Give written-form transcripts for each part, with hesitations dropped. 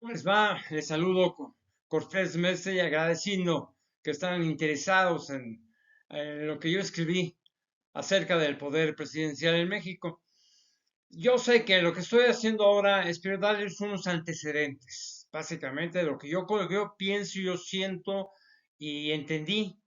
Les va, les saludo cortésmente y agradeciendo que están interesados en lo que yo escribí acerca del poder presidencial en México. Yo sé que lo que estoy haciendo ahora es primero darles unos antecedentes, básicamente de lo que yo pienso, yo siento y entendí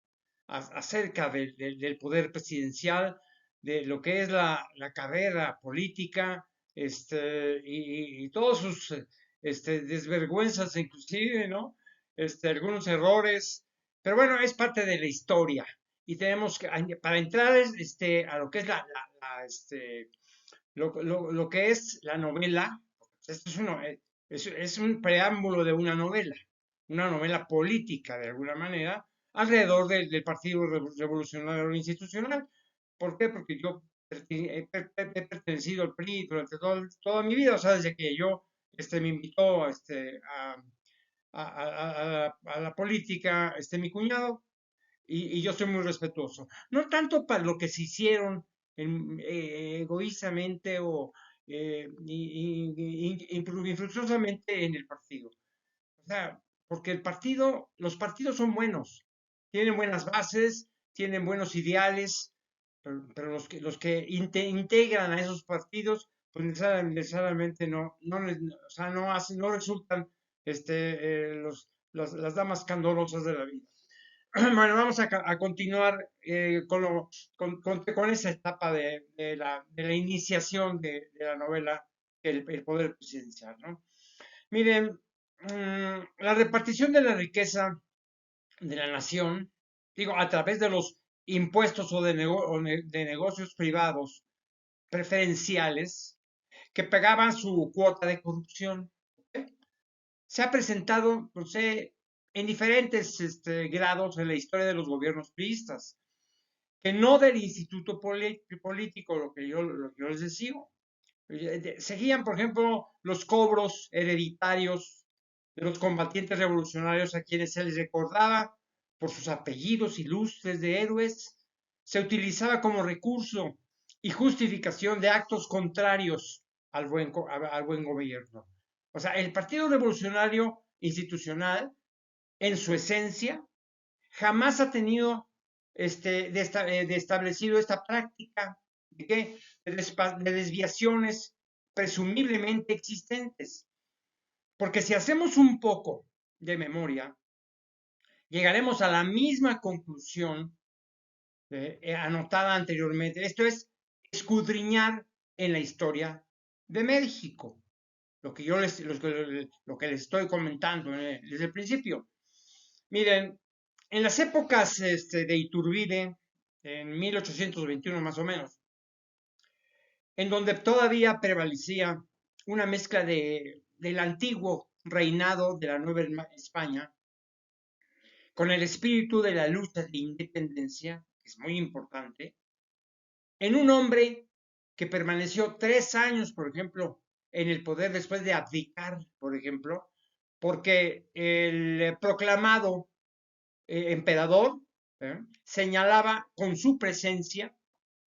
acerca del poder presidencial, de lo que es la carrera política, y todos sus desvergüenzas inclusive, ¿no? Algunos errores, pero bueno, es parte de la historia. Y tenemos que, para entrar a lo que es lo que es la novela. Esto es un preámbulo de una novela política de alguna manera, alrededor del Partido Revolucionario Institucional. ¿Por qué? Porque yo he pertenecido al PRI durante toda mi vida, o sea, desde que yo me invitó a la política, mi cuñado, y yo soy muy respetuoso. No tanto para lo que se hicieron egoístamente o infructuosamente en el partido. O sea, porque los partidos son buenos, tienen buenas bases, tienen buenos ideales, pero integran a esos partidos, pues necesariamente o sea, no resultan las damas candorosas de la vida. Bueno, vamos a continuar con esa etapa de la iniciación de la novela, el poder presidencial, ¿no? Miren, la repartición de la riqueza de la nación, digo, a través de los impuestos o de negocios privados preferenciales que pagaban su cuota de corrupción, se ha presentado, no sé, en diferentes grados en la historia de los gobiernos priistas, que no del instituto político, lo que yo les decía. Seguían, por ejemplo, los cobros hereditarios de los combatientes revolucionarios a quienes se les recordaba por sus apellidos ilustres de héroes. Se utilizaba como recurso y justificación de actos contrarios al buen gobierno. O sea, el Partido Revolucionario Institucional, en su esencia, jamás ha tenido de establecido esta práctica de, ¿qué? De desviaciones presumiblemente existentes. Porque si hacemos un poco de memoria, llegaremos a la misma conclusión anotada anteriormente. Esto es escudriñar en la historia de México. Lo que les estoy comentando desde el principio. Miren, en las épocas de Iturbide, en 1821 más o menos, en donde todavía prevalecía una mezcla del antiguo reinado de la Nueva España con el espíritu de la lucha de independencia, que es muy importante, en un hombre que permaneció 3 años, por ejemplo, en el poder después de abdicar, por ejemplo, porque el proclamado emperador señalaba con su presencia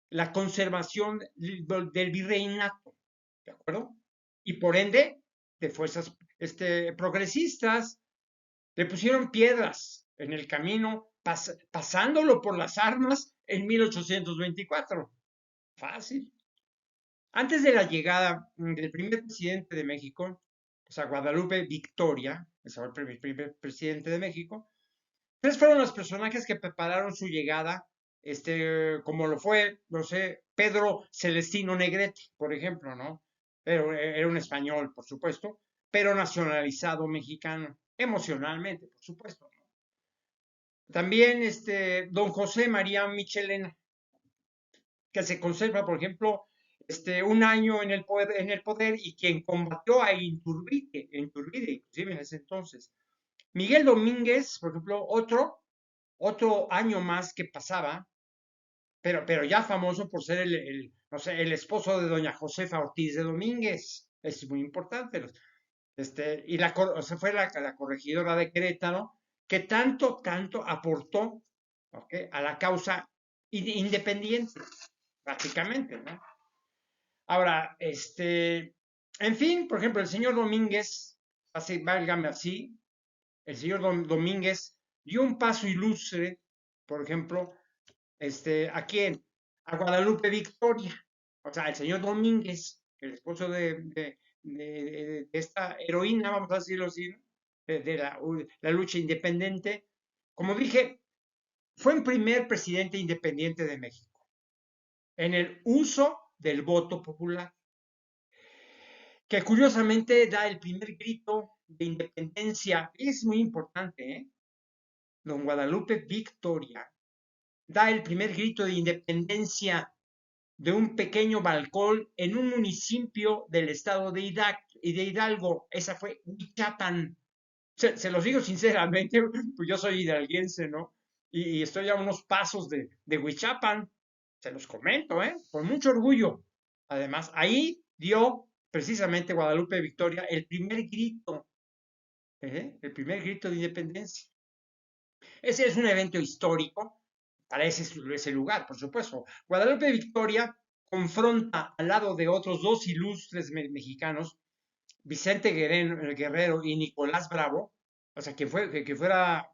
la conservación del virreinato, ¿de acuerdo? Y por ende, de fuerzas progresistas, le pusieron piedras en el camino, pasándolo por las armas en 1824. Fácil. Antes de la llegada del primer presidente de México, o sea, Guadalupe Victoria, es el primer presidente de México, tres fueron los personajes que prepararon su llegada, como lo fue, no sé, Pedro Celestino Negrete, por ejemplo, ¿no? Pero era un español, por supuesto, pero nacionalizado mexicano, emocionalmente, por supuesto, ¿no? También don José María Michelena, que se conserva, por ejemplo, un año en el poder y quien combatió a Iturbide, inclusive en ese entonces. Miguel Domínguez, por ejemplo, otro año más que pasaba, pero ya famoso por ser no sé, el esposo de doña Josefa Ortiz de Domínguez. Es muy importante. Y o sea, fue la corregidora de Querétaro que tanto aportó, ¿ok?, a la causa independiente, prácticamente, ¿no? Ahora, en fin, por ejemplo, el señor Domínguez así, válgame así, el señor Domínguez dio un paso ilustre, por ejemplo, ¿a quién? A Guadalupe Victoria. O sea, el señor Domínguez, el esposo de esta heroína, vamos a decirlo así, ¿no? de la lucha independiente. Como dije, fue el primer presidente independiente de México en el uso del voto popular, que curiosamente da el primer grito de independencia. Es muy importante, ¿eh? Don Guadalupe Victoria da el primer grito de independencia de un pequeño balcón en un municipio del estado de Hidalgo. Esa fue Huichapan. Se los digo sinceramente, pues yo soy hidalguense, ¿no? Y estoy a unos pasos de Huichapan. Se los comento, ¿eh? Con mucho orgullo. Además, ahí dio precisamente Guadalupe Victoria el primer grito de independencia. Ese es un evento histórico para ese lugar, por supuesto. Guadalupe Victoria confronta al lado de otros dos ilustres mexicanos, Vicente Guerrero y Nicolás Bravo, o sea, que fuera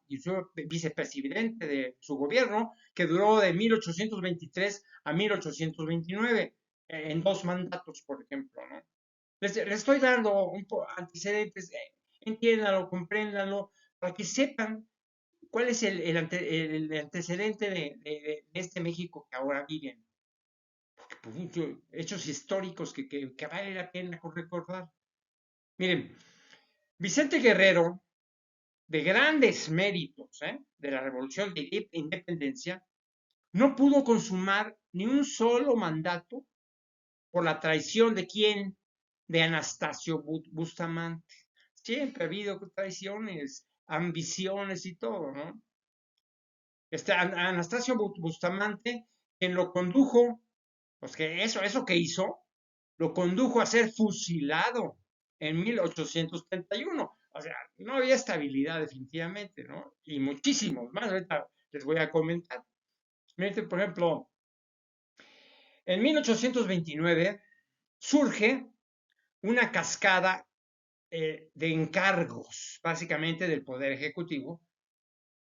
vicepresidente de su gobierno, que duró de 1823 a 1829, en dos mandatos, por ejemplo, ¿no? Les estoy dando antecedentes, entiéndanlo, compréndanlo, para que sepan cuál es el antecedente de este México que ahora viven. Porque, pues, hechos históricos que vale la pena recordar. Miren, Vicente Guerrero, de grandes méritos de la Revolución de Independencia, no pudo consumar ni un solo mandato por la traición de quién, de Anastasio Bustamante. Siempre ha habido traiciones, ambiciones y todo, ¿no? Anastasio Bustamante, quien lo condujo, pues que eso que hizo, lo condujo a ser fusilado en 1831. O sea, no había estabilidad definitivamente, ¿no? Y muchísimos más, ahorita les voy a comentar. Miren, por ejemplo, en 1829 surge una cascada de encargos, básicamente del Poder Ejecutivo.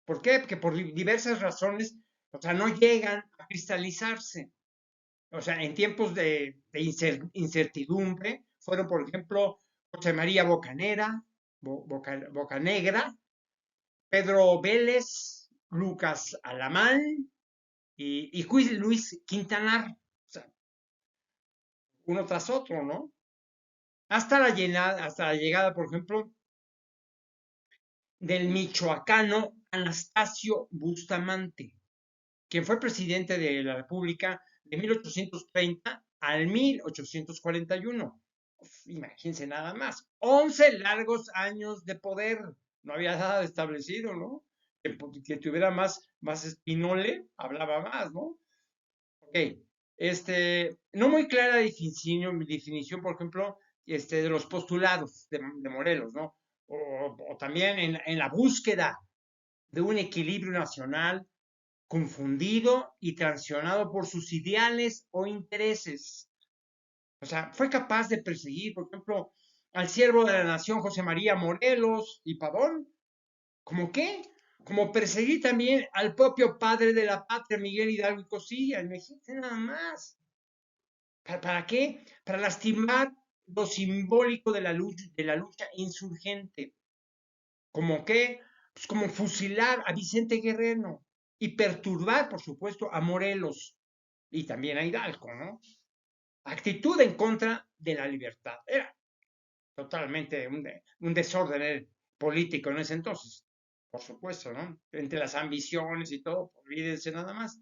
¿Por qué? Porque por diversas razones, o sea, no llegan a cristalizarse. O sea, en tiempos de incertidumbre, fueron, por ejemplo, José María Bocanegra, Pedro Vélez, Lucas Alamán y Luis Quintanar. O sea, uno tras otro, ¿no? Hasta la llegada, por ejemplo, del michoacano Anastasio Bustamante, quien fue presidente de la República de 1830 al 1841. Imagínense nada más, 11 largos años de poder, no había nada establecido, ¿no? Que tuviera más espinole, hablaba más, ¿no? Ok, no muy clara definición, por ejemplo, de los postulados de Morelos, ¿no? O también en la búsqueda de un equilibrio nacional confundido y traicionado por sus ideales o intereses. O sea, fue capaz de perseguir, por ejemplo, al siervo de la nación José María Morelos y Pavón. ¿Cómo qué? Como perseguir también al propio padre de la patria, Miguel Hidalgo y Costilla. Imagínate nada más. ¿Para qué? Para lastimar lo simbólico de la lucha insurgente. ¿Cómo qué? Pues como fusilar a Vicente Guerrero y perturbar, por supuesto, a Morelos y también a Hidalgo, ¿no? Actitud en contra de la libertad. Era totalmente un desorden político en ese entonces, por supuesto, ¿no? Entre las ambiciones y todo, olvídense nada más.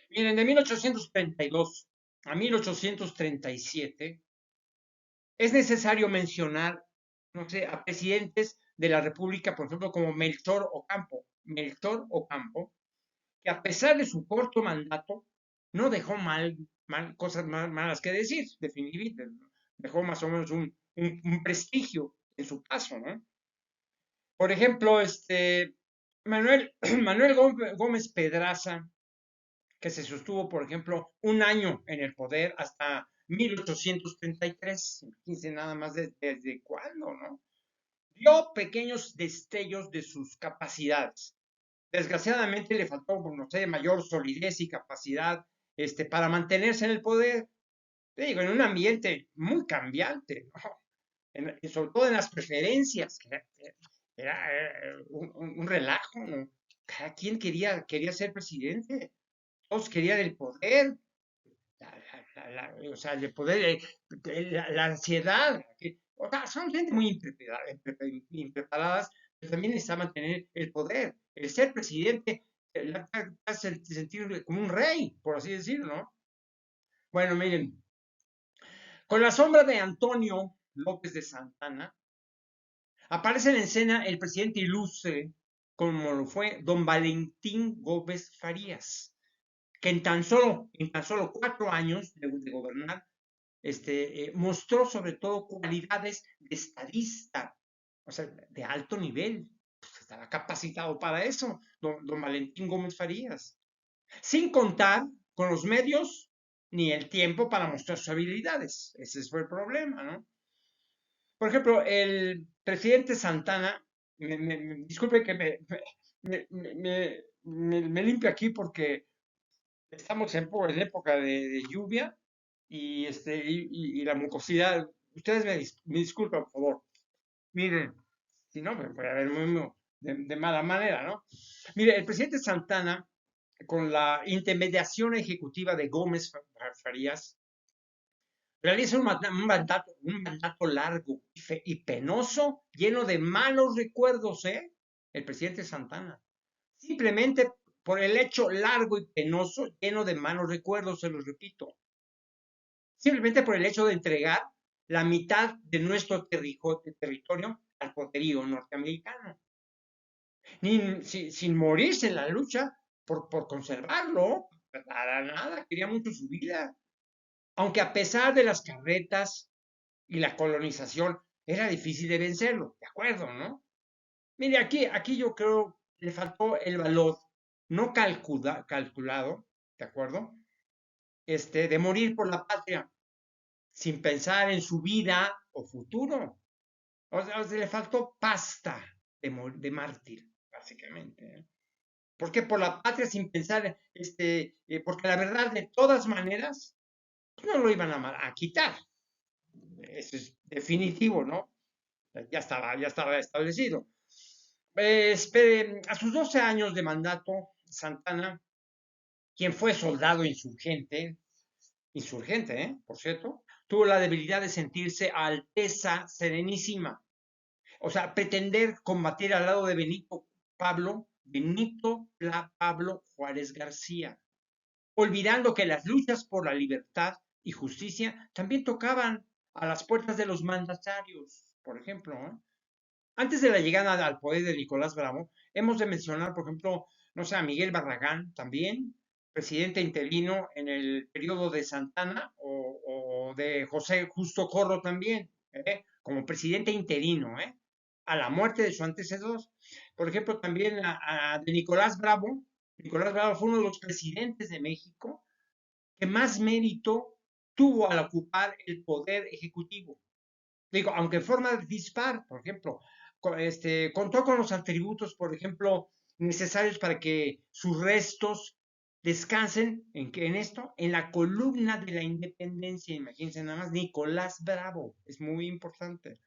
Miren, de 1832 a 1837 es necesario mencionar, no sé, a presidentes de la República, por ejemplo, como Melchor Ocampo, que a pesar de su corto mandato, no dejó cosas malas que decir, definitivamente. Dejó más o menos un prestigio en su paso, ¿no? Por ejemplo, Manuel Gómez Pedraza, que se sostuvo, por ejemplo, un año en el poder hasta 1833. Imagínense nada más desde cuándo, ¿no? dio pequeños destellos de sus capacidades. Desgraciadamente le faltó, no sé, mayor solidez y capacidad para mantenerse en el poder. Te digo, en un ambiente muy cambiante, ¿no? Sobre todo en las preferencias, que era un relajo, ¿no? Cada quien quería ser presidente, todos querían el poder, o sea, el poder, la ansiedad. O sea, son gente muy impreparadas, pero también necesitaban tener el poder. El ser presidente te hace sentir como un rey, por así decirlo, ¿no? Bueno, miren, con la sombra de Antonio López de Santana, aparece en escena el presidente ilustre, como lo fue don Valentín Gómez Farías, que en tan solo 4 años de gobernar, mostró sobre todo cualidades de estadista, o sea, de alto nivel. Pues estaba capacitado para eso, don Valentín Gómez Farías, sin contar con los medios ni el tiempo para mostrar sus habilidades. Ese fue el problema, ¿no? Por ejemplo, el presidente Santana, disculpe que me limpio aquí porque estamos en época de lluvia y la mucosidad. Ustedes me disculpan, por favor. Miren, si no, me voy a ver de mala manera, ¿no? Mire, el presidente Santana, con la intermediación ejecutiva de Gómez Farías, realiza un mandato largo y penoso, lleno de malos recuerdos, ¿eh? El presidente Santana. Simplemente por el hecho largo y penoso, lleno de malos recuerdos, se los repito. Simplemente por el hecho de entregar la mitad de nuestro territorio al poderío norteamericano. Sin morirse en la lucha por conservarlo, para nada, quería mucho su vida. Aunque a pesar de las carretas y la colonización, era difícil de vencerlo, ¿de acuerdo, no? Mire, aquí yo creo que le faltó el valor no calculado, ¿de acuerdo? De morir por la patria, sin pensar en su vida o futuro. O sea, le faltó pasta de mártir, básicamente, ¿eh? ¿Por qué? Por la patria sin pensar, porque la verdad, de todas maneras, pues no lo iban a quitar. Eso es definitivo, ¿no? Ya estaba establecido. A sus 12 años de mandato, Santana, quien fue soldado insurgente, por cierto, tuvo la debilidad de sentirse Alteza Serenísima. O sea, pretender combatir al lado de Benito Pablo Juárez García, olvidando que las luchas por la libertad y justicia también tocaban a las puertas de los mandatarios, por ejemplo, ¿eh? Antes de la llegada al poder de Nicolás Bravo, hemos de mencionar, por ejemplo, no sé, a Miguel Barragán también, presidente interino en el periodo de Santana, o de José Justo Corro también, como presidente interino, a la muerte de su antecesor. Por ejemplo, también de Nicolás Bravo. Nicolás Bravo fue uno de los presidentes de México que más mérito tuvo al ocupar el poder ejecutivo. Digo, aunque en forma dispar, por ejemplo, contó con los atributos, por ejemplo, necesarios para que sus restos descansen en la columna de la independencia. Imagínense nada más, Nicolás Bravo, es muy importante.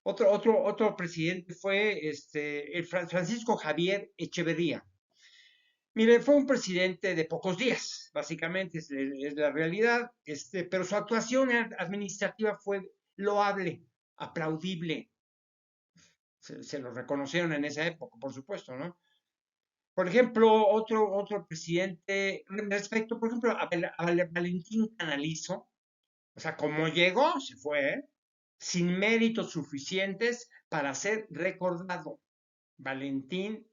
Otro presidente fue el Francisco Javier Echeverría. Mire, fue un presidente de pocos días, básicamente es la realidad, pero su actuación administrativa fue loable, aplaudible. Se lo reconocieron en esa época, por supuesto, ¿no? Por ejemplo, otro presidente, respecto, por ejemplo, a Valentín Canalizo, o sea, como llegó, se fue, sin méritos suficientes para ser recordado. Valentín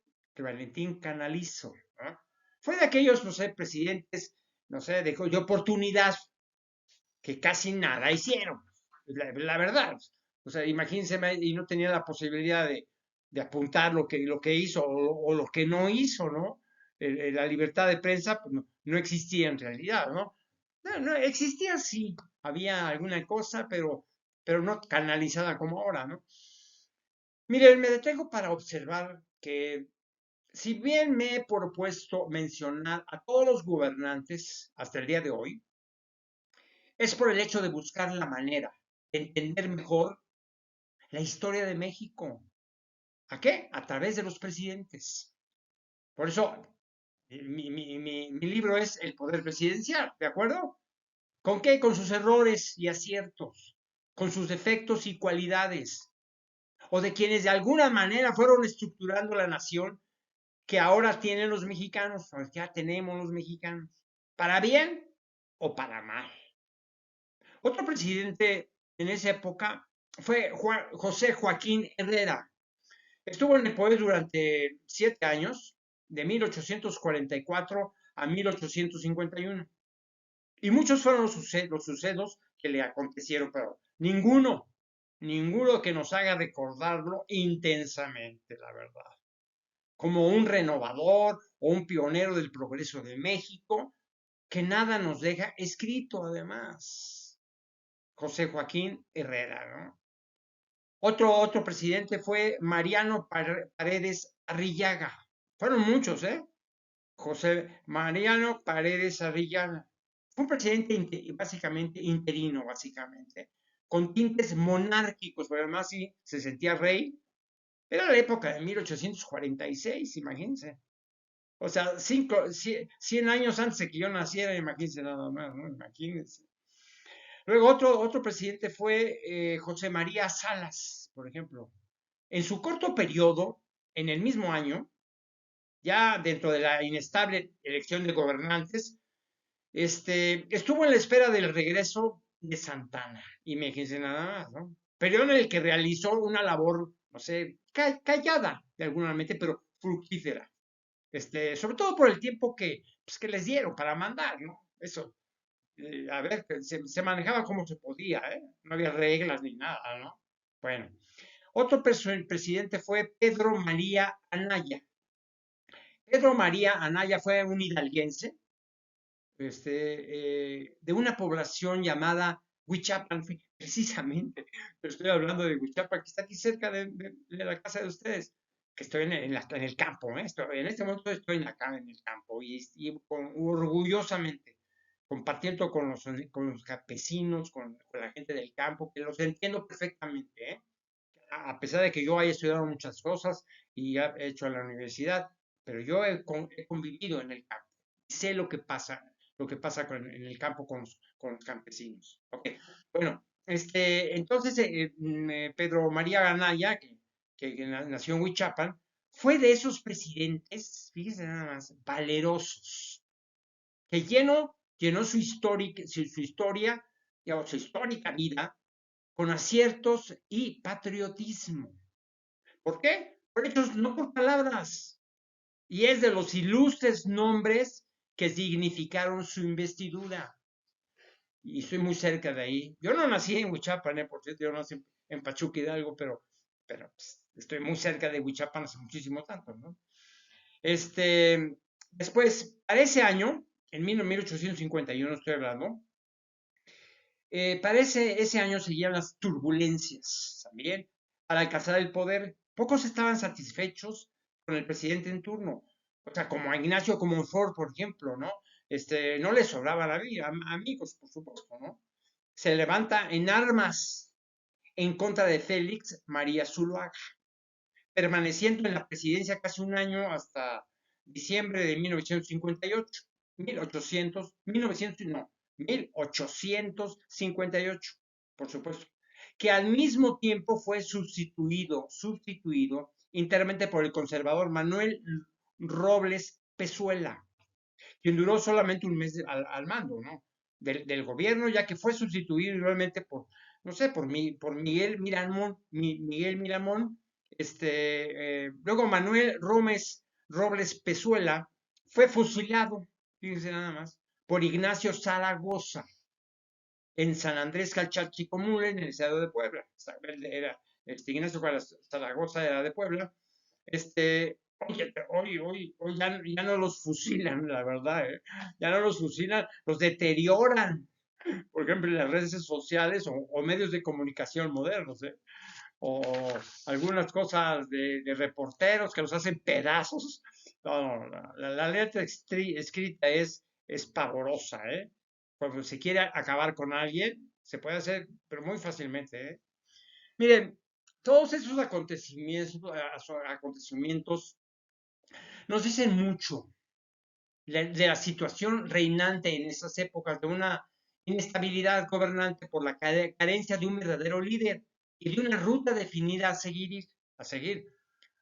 Canalizo, ¿no? Fue de aquellos, no sé, presidentes, no sé, de oportunidad, que casi nada hicieron, la verdad. O sea, imagínense, y no tenía la posibilidad de apuntar lo que hizo o lo que no hizo, ¿no? La libertad de prensa pues, no existía en realidad, ¿no? No, existía sí, había alguna cosa, pero no canalizada como ahora, ¿no? Miren, me detengo para observar que si bien me he propuesto mencionar a todos los gobernantes hasta el día de hoy, es por el hecho de buscar la manera de entender mejor la historia de México. ¿A qué? A través de los presidentes. Por eso, mi libro es El Poder Presidencial, ¿de acuerdo? ¿Con qué? Con sus errores y aciertos, con sus defectos y cualidades, o de quienes de alguna manera fueron estructurando la nación que ahora tienen los mexicanos, o que ya tenemos los mexicanos, para bien o para mal. Otro presidente en esa época fue José Joaquín Herrera. Estuvo en el poder durante 7 años, de 1844 a 1851. Y muchos fueron los sucesos que le acontecieron, pero ninguno que nos haga recordarlo intensamente, la verdad. Como un renovador o un pionero del progreso de México, que nada nos deja escrito además. José Joaquín Herrera, ¿no? Otro presidente fue Mariano Paredes Arrillaga. Fueron muchos, ¿eh? José Mariano Paredes Arrillaga. Fue un presidente básicamente interino, básicamente, con tintes monárquicos, pero además sí se sentía rey. Era la época de 1846, imagínense. O sea, 100 años antes de que yo naciera, imagínense nada más, ¿no? Imagínense. Luego otro presidente fue José María Salas, por ejemplo. En su corto periodo, en el mismo año, ya dentro de la inestable elección de gobernantes, estuvo en la espera del regreso de Santana. Imagínense nada más, ¿no? Periodo en el que realizó una labor, no sé, callada de alguna manera, pero fructífera. Sobre todo por el tiempo que les dieron para mandar, ¿no? Eso, a ver, se manejaba como se podía, ¿eh? No había reglas ni nada, ¿no? Bueno, otro presidente fue Pedro María Anaya. Pedro María Anaya fue un hidalguense, de una población llamada Huichapan, precisamente, pero estoy hablando de Huichapan, que está aquí cerca de la casa de ustedes, que estoy en el campo, ¿eh? En este momento estoy acá en el campo y orgullosamente compartiendo con los campesinos, con la gente del campo, que los entiendo perfectamente, ¿eh? A pesar de que yo haya estudiado muchas cosas y he hecho en la universidad, pero yo he convivido en el campo y sé lo que pasa en el campo con los campesinos. Okay. Bueno, entonces Pedro María Ganaya, que nació en Huichapan, fue de esos presidentes, fíjense nada más, valerosos, que llenó su historia, digamos, su histórica vida con aciertos y patriotismo. ¿Por qué? Por hechos, no por palabras. Y es de los ilustres nombres que significaron su investidura. Y estoy muy cerca de ahí. Yo no nací en Huichapan, por cierto, yo nací en Pachuca Hidalgo, pero pues, estoy muy cerca de Huichapan hace muchísimo tanto, ¿no? Después, para ese año, en 1851 estoy hablando, para ese año seguían las turbulencias también para alcanzar el poder. Pocos estaban satisfechos con el presidente en turno. O sea, como a Ignacio Comonfort, por ejemplo, ¿no? No le sobraba la vida, amigos, por supuesto, ¿no? Se levanta en armas en contra de Félix María Zuluaga, permaneciendo en la presidencia casi un año hasta diciembre de 1958, 1900, no, 1858, por supuesto, que al mismo tiempo fue sustituido internamente por el conservador Manuel Robles Pezuela, quien duró solamente un mes al mando, ¿no? Del gobierno, ya que fue sustituido igualmente por, no sé, por Miguel Miramón. Luego Manuel Robles Pezuela fue fusilado, fíjense nada más, por Ignacio Zaragoza en San Andrés Calchachicomula, en el estado de Puebla. Era, Ignacio Zaragoza era de Puebla. Hoy ya no los fusilan, la verdad, ¿eh? Ya no los fusilan, los deterioran. por ejemplo, en las redes sociales o medios de comunicación modernos, ¿eh? O algunas cosas de reporteros que los hacen pedazos. No, no, la letra escrita es pavorosa, ¿eh? Cuando se quiere acabar con alguien, se puede hacer, pero muy fácilmente, ¿eh? Miren, todos esos acontecimientos nos dicen mucho de la situación reinante en esas épocas, de una inestabilidad gobernante por la carencia de un verdadero líder y de una ruta definida a seguir.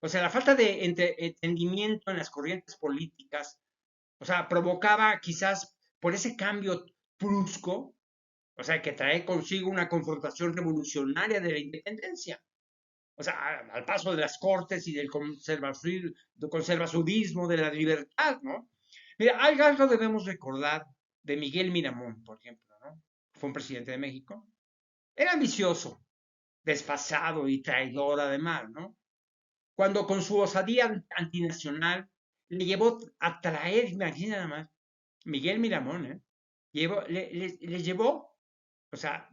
O sea, la falta de entendimiento en las corrientes políticas, o sea, provocaba quizás por ese cambio brusco, o sea, que trae consigo una confrontación revolucionaria de la independencia. O sea, al paso de las cortes y del conservadurismo, de la libertad, ¿no? Mira, algo debemos recordar de Miguel Miramón, por ejemplo, ¿no? Fue un presidente de México. Era ambicioso, desfasado y traidor además, ¿no? Cuando con su osadía antinacional le llevó a traer, imagina nada más, Miguel Miramón, ¿eh? Le llevó, o sea,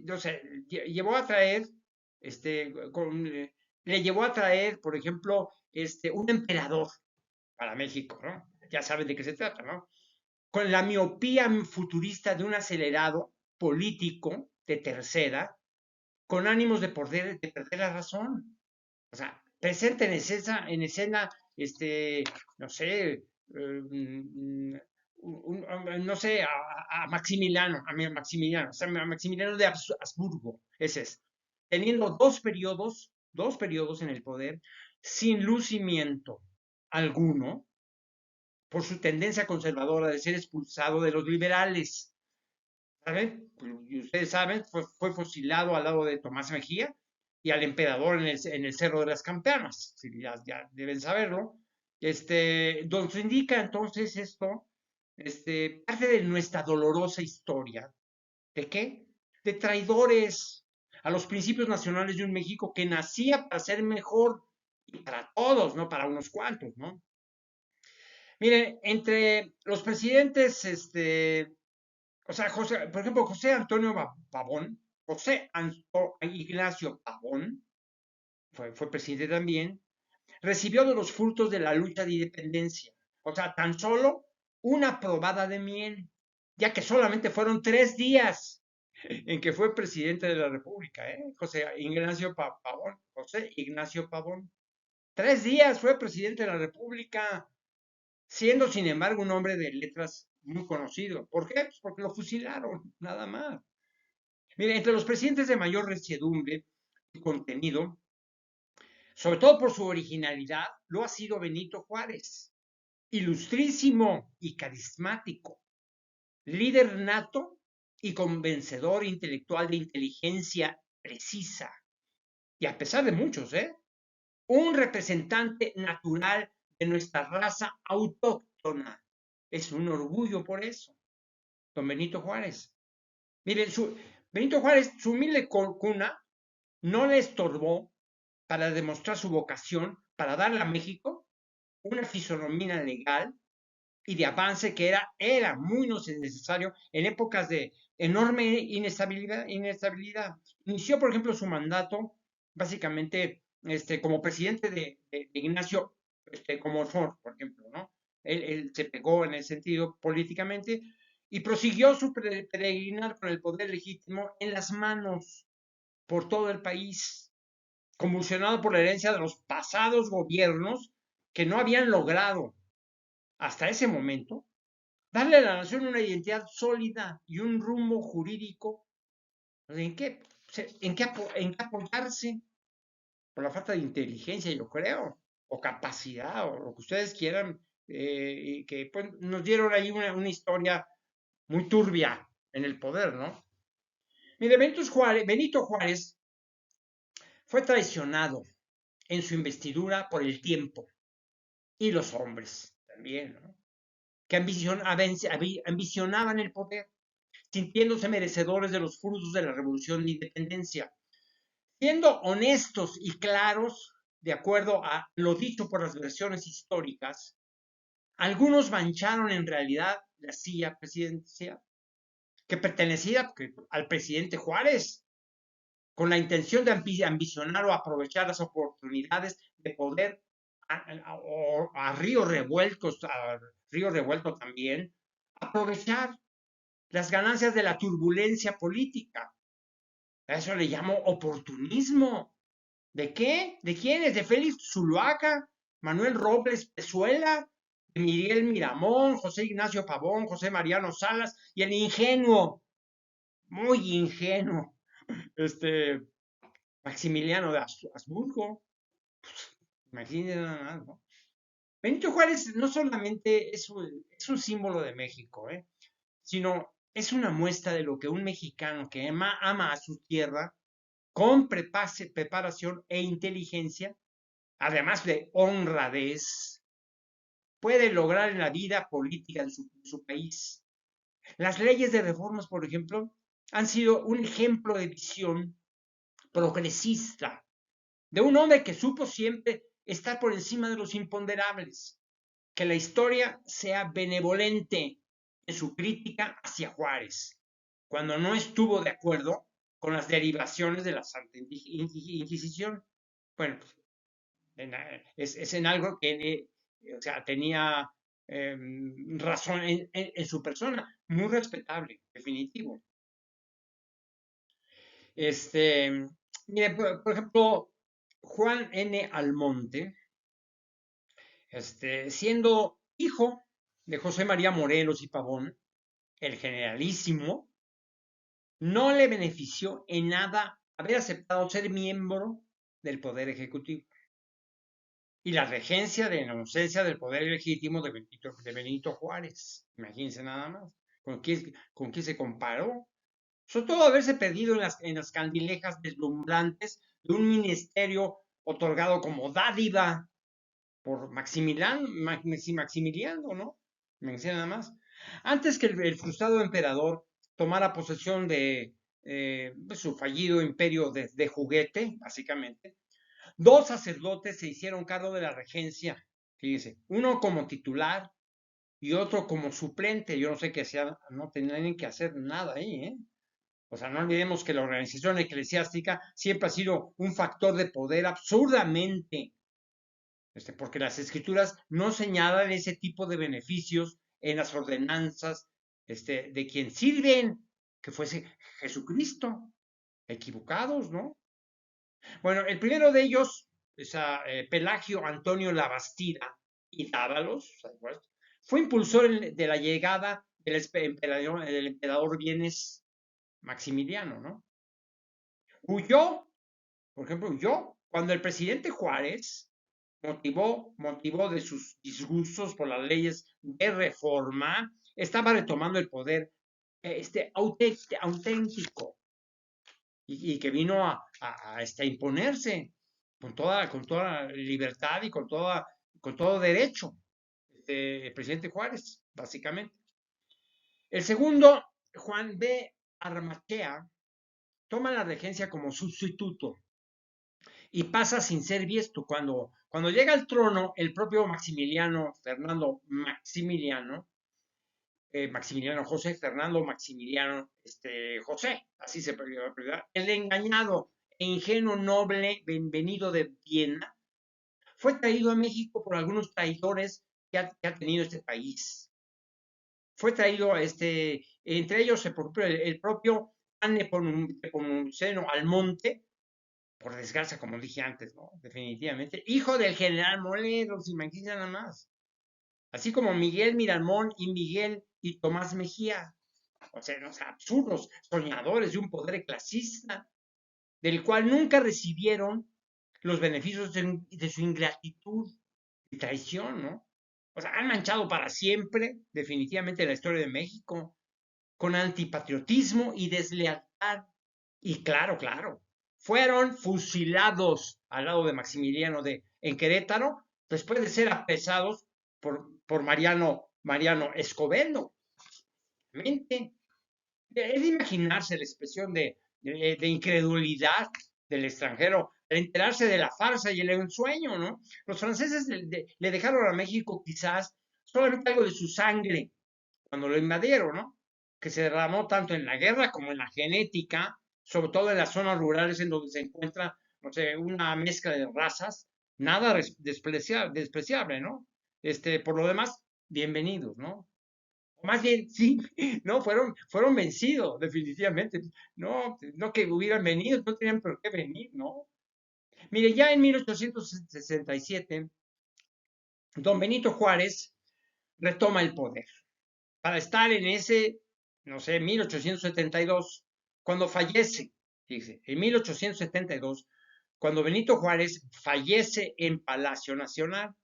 no sé, llevó a traer, le llevó a traer, por ejemplo, un emperador para México, ¿no? Ya saben de qué se trata, ¿no? Con la miopía futurista de un acelerado político de tercera, con ánimos de perder la razón. O sea, presenta en escena, no sé, no sé, a Maximiliano, o sea, a Maximiliano de Habsburgo, ese es, teniendo dos periodos en el poder, sin lucimiento alguno, por su tendencia conservadora de ser expulsado de los liberales. ¿Saben? Y ustedes saben, fue fusilado al lado de Tomás Mejía y al emperador en el Cerro de las Campanas. Si ya deben saberlo. Donde se indica entonces esto, parte de nuestra dolorosa historia. ¿De qué? De traidores a los principios nacionales de un México que nacía para ser mejor y para todos, no para unos cuantos, ¿no? Miren, entre los presidentes, o sea, por ejemplo, José Antonio Pavón, Ignacio Pavón, fue presidente también, recibió de los frutos de la lucha de independencia. O sea, tan solo una probada de miel, ya que solamente fueron 3 días en que fue presidente de la República, ¿eh? José Ignacio Pavón. 3 días fue presidente de la República, siendo sin embargo un hombre de letras muy conocido. ¿Por qué? Pues porque lo fusilaron, nada más. Mire, entre los presidentes de mayor resiedumbre y contenido, sobre todo por su originalidad, lo ha sido Benito Juárez, ilustrísimo y carismático, líder nato y convencedor intelectual de inteligencia precisa, y a pesar de muchos, un representante natural de nuestra raza autóctona. Es un orgullo por eso, don Benito Juárez. Miren, Benito Juárez, su humilde cuna, no le estorbó para demostrar su vocación para darle a México una fisonomía legal y de avance que era muy necesario en épocas de enorme inestabilidad. Inició, por ejemplo, su mandato básicamente como presidente de Ignacio, como Ford, por ejemplo, ¿no? Él se pegó en el sentido políticamente y prosiguió su peregrinar con el poder legítimo en las manos por todo el país, convulsionado por la herencia de los pasados gobiernos que no habían logrado hasta ese momento darle a la nación una identidad sólida y un rumbo jurídico. ¿En qué, en qué apoyarse? Por la falta de inteligencia, yo creo, o capacidad, o lo que ustedes quieran, y que pues, nos dieron ahí una historia muy turbia en el poder, ¿no? Mire, Benito Juárez fue traicionado en su investidura por el tiempo y los hombres también, ¿no? Que ambicionaban el poder, sintiéndose merecedores de los frutos de la revolución de independencia. Siendo honestos y claros, de acuerdo a lo dicho por las versiones históricas, algunos mancharon en realidad la silla presidencial. que pertenecía al presidente Juárez, con la intención de ambicionar o aprovechar las oportunidades de poder a Río Revuelto también, aprovechar las ganancias de la turbulencia política. A eso le llamo oportunismo. ¿De qué? ¿De quiénes? ¿De Félix Zuluaga, Manuel Robles Pezuela, Miguel Miramón, José Ignacio Pavón, José Mariano Salas y el ingenuo, muy ingenuo, Maximiliano de Habsburgo? Imagínense nada más, ¿no? Benito Juárez no solamente es un símbolo de México, sino es una muestra de lo que un mexicano que ama a su tierra con preparación e inteligencia, además de honradez, puede lograr en la vida política de su país. Las leyes de reformas, por ejemplo, han sido un ejemplo de visión progresista, de un hombre que supo siempre estar por encima de los imponderables, que la historia sea benevolente en su crítica hacia Juárez, cuando no estuvo de acuerdo con las derivaciones de la Santa Inquisición. Bueno, es en algo que o sea, tenía razón en su persona, muy respetable, definitivo. Mire, por ejemplo, Juan N. Almonte, siendo hijo de José María Morelos y Pavón, el generalísimo, no le benefició en nada haber aceptado ser miembro del Poder Ejecutivo y la regencia de la inocencia del poder legítimo de Benito Juárez. Imagínense nada más. ¿Con quién se comparó? Sobre todo haberse perdido en las candilejas deslumbrantes de un ministerio otorgado como dádiva por Maximiliano, ¿no? Me decía nada más. Antes que el frustrado emperador tomara posesión de su fallido imperio de juguete, básicamente, dos sacerdotes se hicieron cargo de la regencia, fíjense, uno como titular y otro como suplente. Yo no sé qué sea, no tenían que hacer nada ahí, ¿eh? O sea, no olvidemos que la organización eclesiástica siempre ha sido un factor de poder absurdamente, porque las escrituras no señalan ese tipo de beneficios en las ordenanzas de quien sirven, que fuese Jesucristo. Equivocados, ¿no? Bueno, el primero de ellos, Pelagio Antonio Labastida y Dávalos, fue impulsor de la llegada del emperador Vienes Maximiliano, ¿no? Huyó, por ejemplo, huyó cuando el presidente Juárez motivó de sus disgustos por las leyes de reforma, estaba retomando el poder auténtico y que vino a imponerse con toda libertad y con todo derecho, el presidente Juárez, básicamente. El segundo, Juan B. Armachea, toma la regencia como sustituto y pasa sin ser visto. Cuando llega al trono, el propio Maximiliano, Fernando Maximiliano, Maximiliano José, Fernando Maximiliano José, así se perdió, el engañado e ingenuo noble venido de Viena, fue traído a México por algunos traidores que ha tenido este país. Fue traído, entre ellos el propio Anne Nepomuceno Almonte, por desgracia, como dije antes, ¿no? Definitivamente, hijo del general Morelos, imagínense nada más. Así como Miguel Miramón y Miguel y Tomás Mejía. O sea, absurdos, soñadores de un poder clasista, del cual nunca recibieron los beneficios de su ingratitud y traición, ¿no? O sea, han manchado para siempre, definitivamente, la historia de México, con antipatriotismo y deslealtad. Y claro, fueron fusilados al lado de Maximiliano en Querétaro, después de ser apresados por Mariano Escobedo. Mente. Es de imaginarse la expresión de incredulidad del extranjero al enterarse de la farsa y el ensueño, ¿no? Los franceses le dejaron a México quizás solamente algo de su sangre cuando lo invadieron, ¿no? que se derramó tanto en la guerra como en la genética, sobre todo en las zonas rurales en donde se encuentra, no sé, una mezcla de razas, nada despreciable, ¿no? Por lo demás, bienvenidos, ¿no? O más bien, sí, no, fueron vencidos, definitivamente. No, no que hubieran venido, no tenían por qué venir, ¿no? Mire, ya en 1867, don Benito Juárez retoma el poder para estar en ese, no sé, 1872, cuando fallece, fíjese, en 1872, cuando Benito Juárez fallece en Palacio Nacional,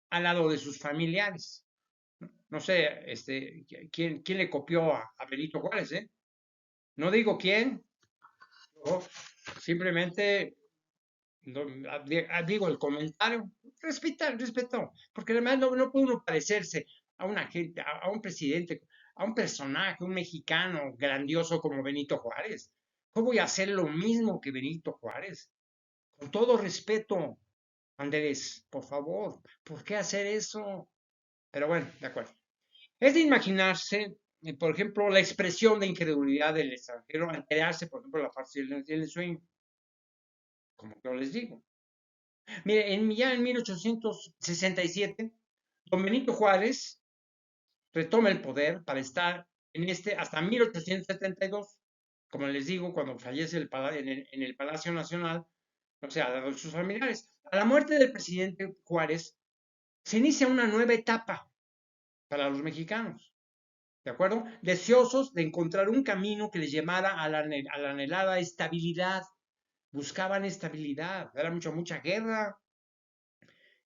al lado de sus familiares. No sé, quién le copió a Benito Juárez, ¿eh? No digo quién, yo simplemente digo el comentario, respeto, porque además no puede uno parecerse a una gente, a un presidente, a un personaje, un mexicano grandioso como Benito Juárez. ¿Cómo voy a hacer lo mismo que Benito Juárez? Con todo respeto, Andrés, por favor, ¿por qué hacer eso? Pero bueno, de acuerdo. Es de imaginarse, por ejemplo, la expresión de incredulidad del extranjero al crearse, por ejemplo, la farsa del sueño, como yo les digo. Mire, ya en 1867, don Benito Juárez retoma el poder para estar en hasta 1872, como les digo, cuando fallece en el Palacio Nacional, o sea, de sus familiares. A la muerte del presidente Juárez, se inicia una nueva etapa para los mexicanos, ¿de acuerdo? Deseosos de encontrar un camino que les llevara a la anhelada estabilidad. Buscaban estabilidad, era mucha guerra,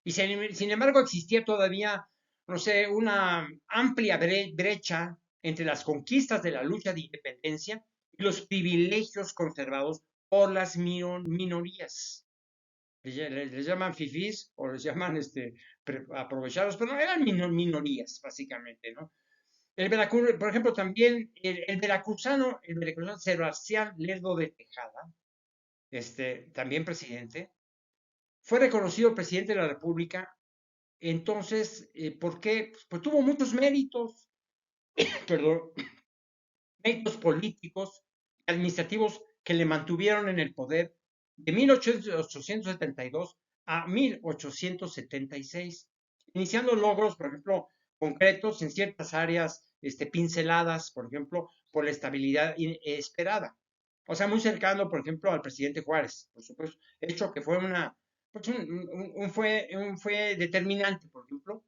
y sin embargo existía todavía, no sé, una amplia brecha entre las conquistas de la lucha de independencia y los privilegios conservados por las minorías. Les llaman fifís o les llaman aprovechados, pero no, eran minorías, básicamente, ¿no? Por ejemplo, también el veracruzano Sebastián Lerdo de Tejada, también presidente, fue reconocido presidente de la República. Entonces, ¿por qué? Pues tuvo muchos méritos, perdón, méritos políticos, administrativos que le mantuvieron en el poder de 1872 a 1876, iniciando logros, por ejemplo, concretos en ciertas áreas pinceladas, por ejemplo, por la estabilidad esperada. O sea, muy cercano, por ejemplo, al presidente Juárez, por supuesto, hecho que fue pues fue determinante, por ejemplo,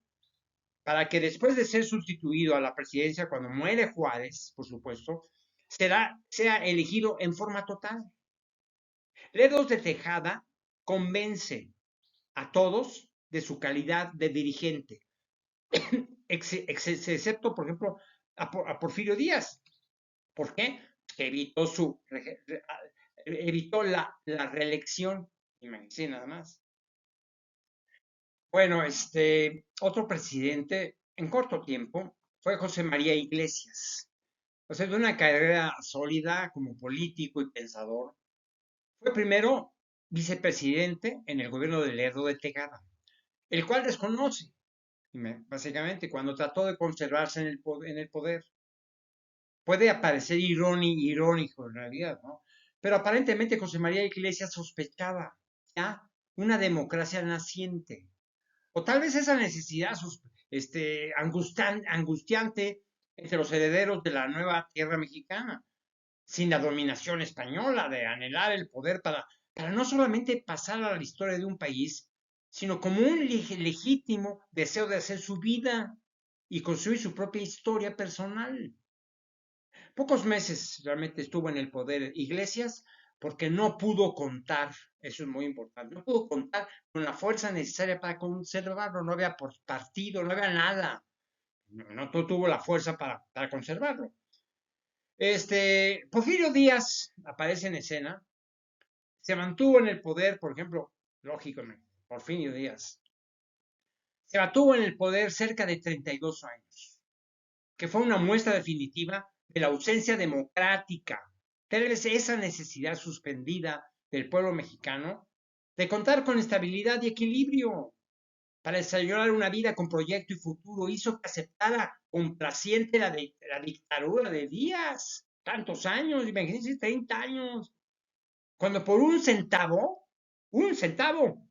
para que después de ser sustituido a la presidencia, cuando muere Juárez, por supuesto, sea elegido en forma total. Lerdos de Tejada convence a todos de su calidad de dirigente, excepto, por ejemplo, a Porfirio Díaz. ¿Por qué? Que evitó la reelección, imagínense nada más. Bueno, otro presidente en corto tiempo fue José María Iglesias. O sea, de una carrera sólida como político y pensador. Fue primero vicepresidente en el gobierno de Lerdo de Tejada, el cual desconoce, básicamente, cuando trató de conservarse en el poder. Puede parecer irónico en realidad, ¿no? Pero aparentemente José María Iglesias sospechaba ya una democracia naciente. O tal vez esa necesidad angustiante entre los herederos de la nueva tierra mexicana, sin la dominación española, de anhelar el poder para no solamente pasar a la historia de un país, sino como un legítimo deseo de hacer su vida y construir su propia historia personal. Pocos meses realmente estuvo en el poder Iglesias porque no pudo contar, eso es muy importante, no pudo contar con la fuerza necesaria para conservarlo, no había partido, no había nada, no tuvo la fuerza para conservarlo. Porfirio Díaz aparece en escena, se mantuvo en el poder, por ejemplo, lógicamente, Porfirio Díaz, se mantuvo en el poder cerca de 32 años, que fue una muestra definitiva de la ausencia democrática, tal vez esa necesidad suspendida del pueblo mexicano de contar con estabilidad y equilibrio para desarrollar una vida con proyecto y futuro, hizo que aceptara complaciente la dictadura de Díaz. Tantos años, imagínense, 30 años. Cuando por un centavo,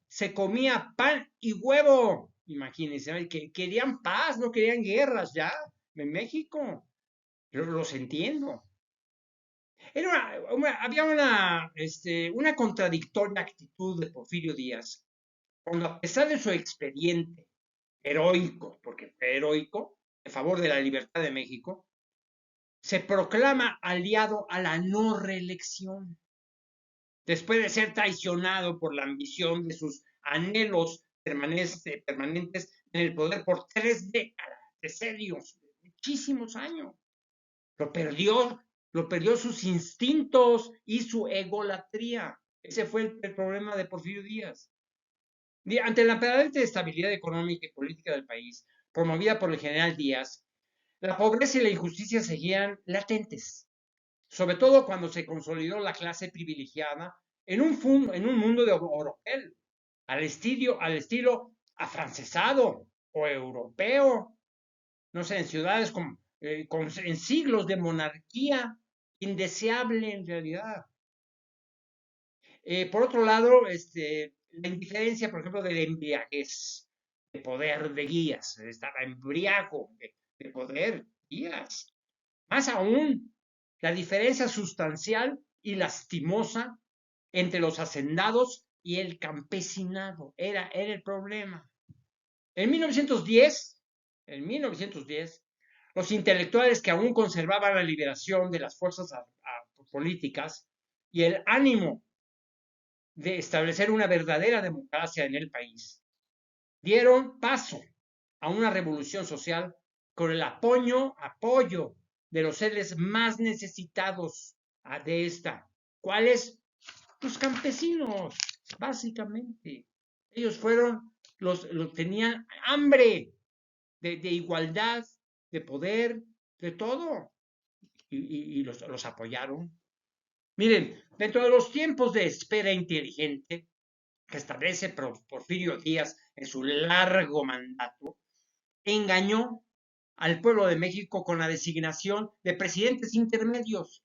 se comía pan y huevo. Imagínense, que querían paz, no querían guerras ya en México. Yo los entiendo. Había una contradictoria actitud de Porfirio Díaz, cuando a pesar de su expediente heroico, porque fue heroico, en favor de la libertad de México, se proclama aliado a la no reelección, después de ser traicionado por la ambición de sus anhelos permanentes en el poder por 3 décadas de serios, muchísimos años. Lo perdió, lo perdió sus instintos y su egolatría. Ese fue el problema de Porfirio Díaz. Ante la aparente estabilidad económica y política del país, promovida por el general Díaz, la pobreza y la injusticia seguían latentes, sobre todo cuando se consolidó la clase privilegiada en un mundo de oropel, al estilo afrancesado o europeo, no sé, en ciudades en siglos de monarquía indeseable en realidad. Por otro lado, la indiferencia, por ejemplo, de la embriaguez, de poder de Guías, estaba embriago de poder Guías. Más aún, la diferencia sustancial y lastimosa entre los hacendados y el campesinado era el problema. En 1910, los intelectuales que aún conservaban la liberación de las fuerzas políticas y el ánimo de establecer una verdadera democracia en el país, dieron paso a una revolución social con el apoyo de los seres más necesitados de esta. ¿Cuáles? Los campesinos, básicamente. Ellos fueron tenían hambre de igualdad, de poder, de todo. Y los apoyaron. Miren, dentro de los tiempos de espera inteligente que establece Porfirio Díaz en su largo mandato, engañó al pueblo de México con la designación de presidentes intermedios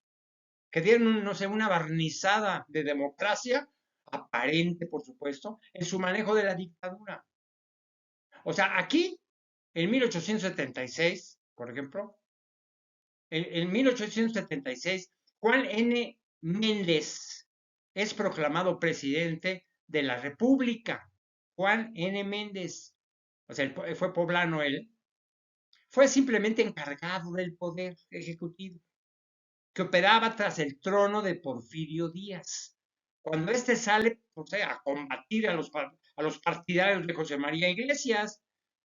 que dieron, no sé, una barnizada de democracia, aparente por supuesto, en su manejo de la dictadura. O sea, aquí, en 1876, por ejemplo, en 1876, Juan N. Méndez es proclamado presidente de la República. Juan N. Méndez, o sea, fue poblano él, fue simplemente encargado del poder ejecutivo, que operaba tras el trono de Porfirio Díaz. Cuando éste sale, o sea, a combatir a los partidarios de José María Iglesias,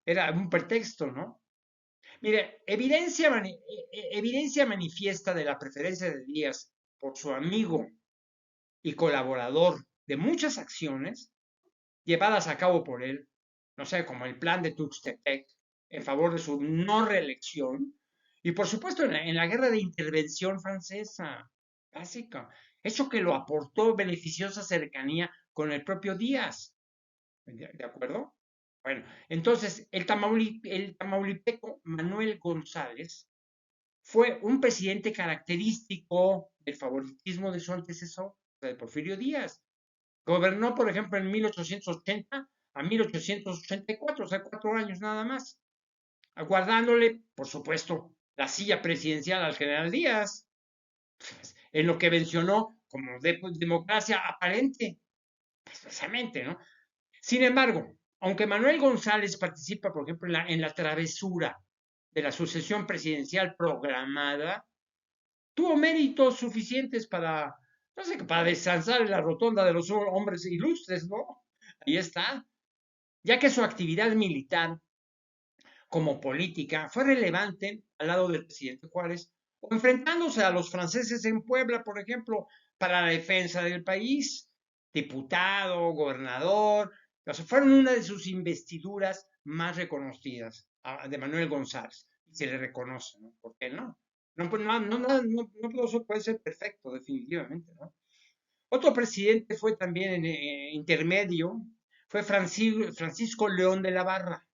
era un pretexto, ¿no? Mire, evidencia manifiesta de la preferencia de Díaz por su amigo y colaborador de muchas acciones llevadas a cabo por él, no sé, como el plan de Tuxtepec en favor de su no reelección, y por supuesto en la guerra de intervención francesa, básica, eso que lo aportó beneficiosa cercanía con el propio Díaz, ¿de acuerdo? Bueno, entonces el tamaulipeco Manuel González fue un presidente característico del favoritismo de su antecesor, de Porfirio Díaz. Gobernó, por ejemplo, en 1880 a 1884, o sea, 4 años nada más, aguardándole, por supuesto, la silla presidencial al general Díaz, en lo que mencionó como democracia aparente, precisamente, ¿no? Sin embargo, aunque Manuel González participa, por ejemplo, en la travesura de la sucesión presidencial programada, tuvo méritos suficientes para, no sé, para descansar en la rotonda de los hombres ilustres, ¿no? Ahí está. Ya que su actividad militar como política fue relevante al lado del presidente Juárez, o enfrentándose a los franceses en Puebla, por ejemplo, para la defensa del país, diputado, gobernador, o sea, fueron una de sus investiduras más reconocidas, de Manuel González, y se le reconoce, ¿no? ¿Por qué no? No, pues no puede ser perfecto, definitivamente, ¿no? Otro presidente fue también intermedio, fue Francisco León de la Barra.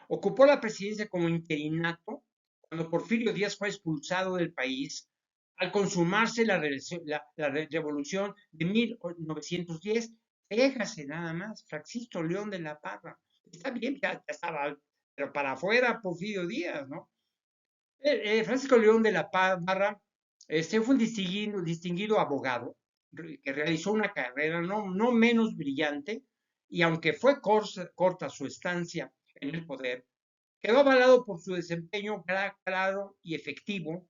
Ocupó la presidencia como interinato cuando Porfirio Díaz fue expulsado del país al consumarse la revolución de 1910. Fíjese nada más, Francisco León de la Parra. Está bien, ya estaba, pero para afuera Porfirio Díaz, ¿no? Francisco León de la Parra fue un distinguido abogado que realizó una carrera no menos brillante y aunque fue corta su estancia en el poder, quedó avalado por su desempeño claro y efectivo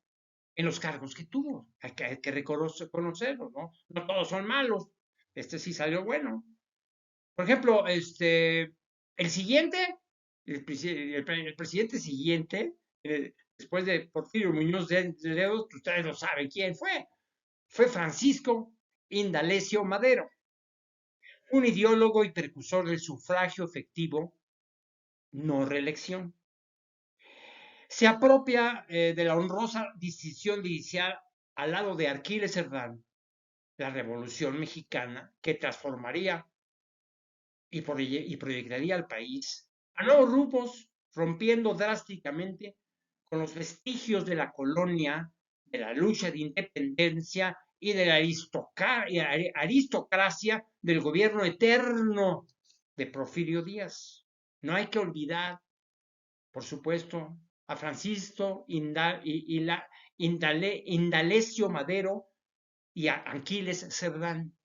en los cargos que tuvo. Hay que reconocerlo, ¿no? No todos son malos. Este sí salió bueno. Por ejemplo, el siguiente, el presidente siguiente, después de Porfirio Muñoz de Ledo, ustedes lo saben quién fue. Fue Francisco Indalecio Madero, un ideólogo y precursor del sufragio efectivo, no reelección. Se apropia de la honrosa distinción de iniciar al lado de Aquiles Cerdán la Revolución Mexicana que transformaría y proyectaría al país a nuevos rumbos, rompiendo drásticamente con los vestigios de la colonia, de la lucha de independencia y de la aristocracia del gobierno eterno de Porfirio Díaz. No hay que olvidar, por supuesto, a Francisco Indalecio Madero y a Aquiles Cerdán.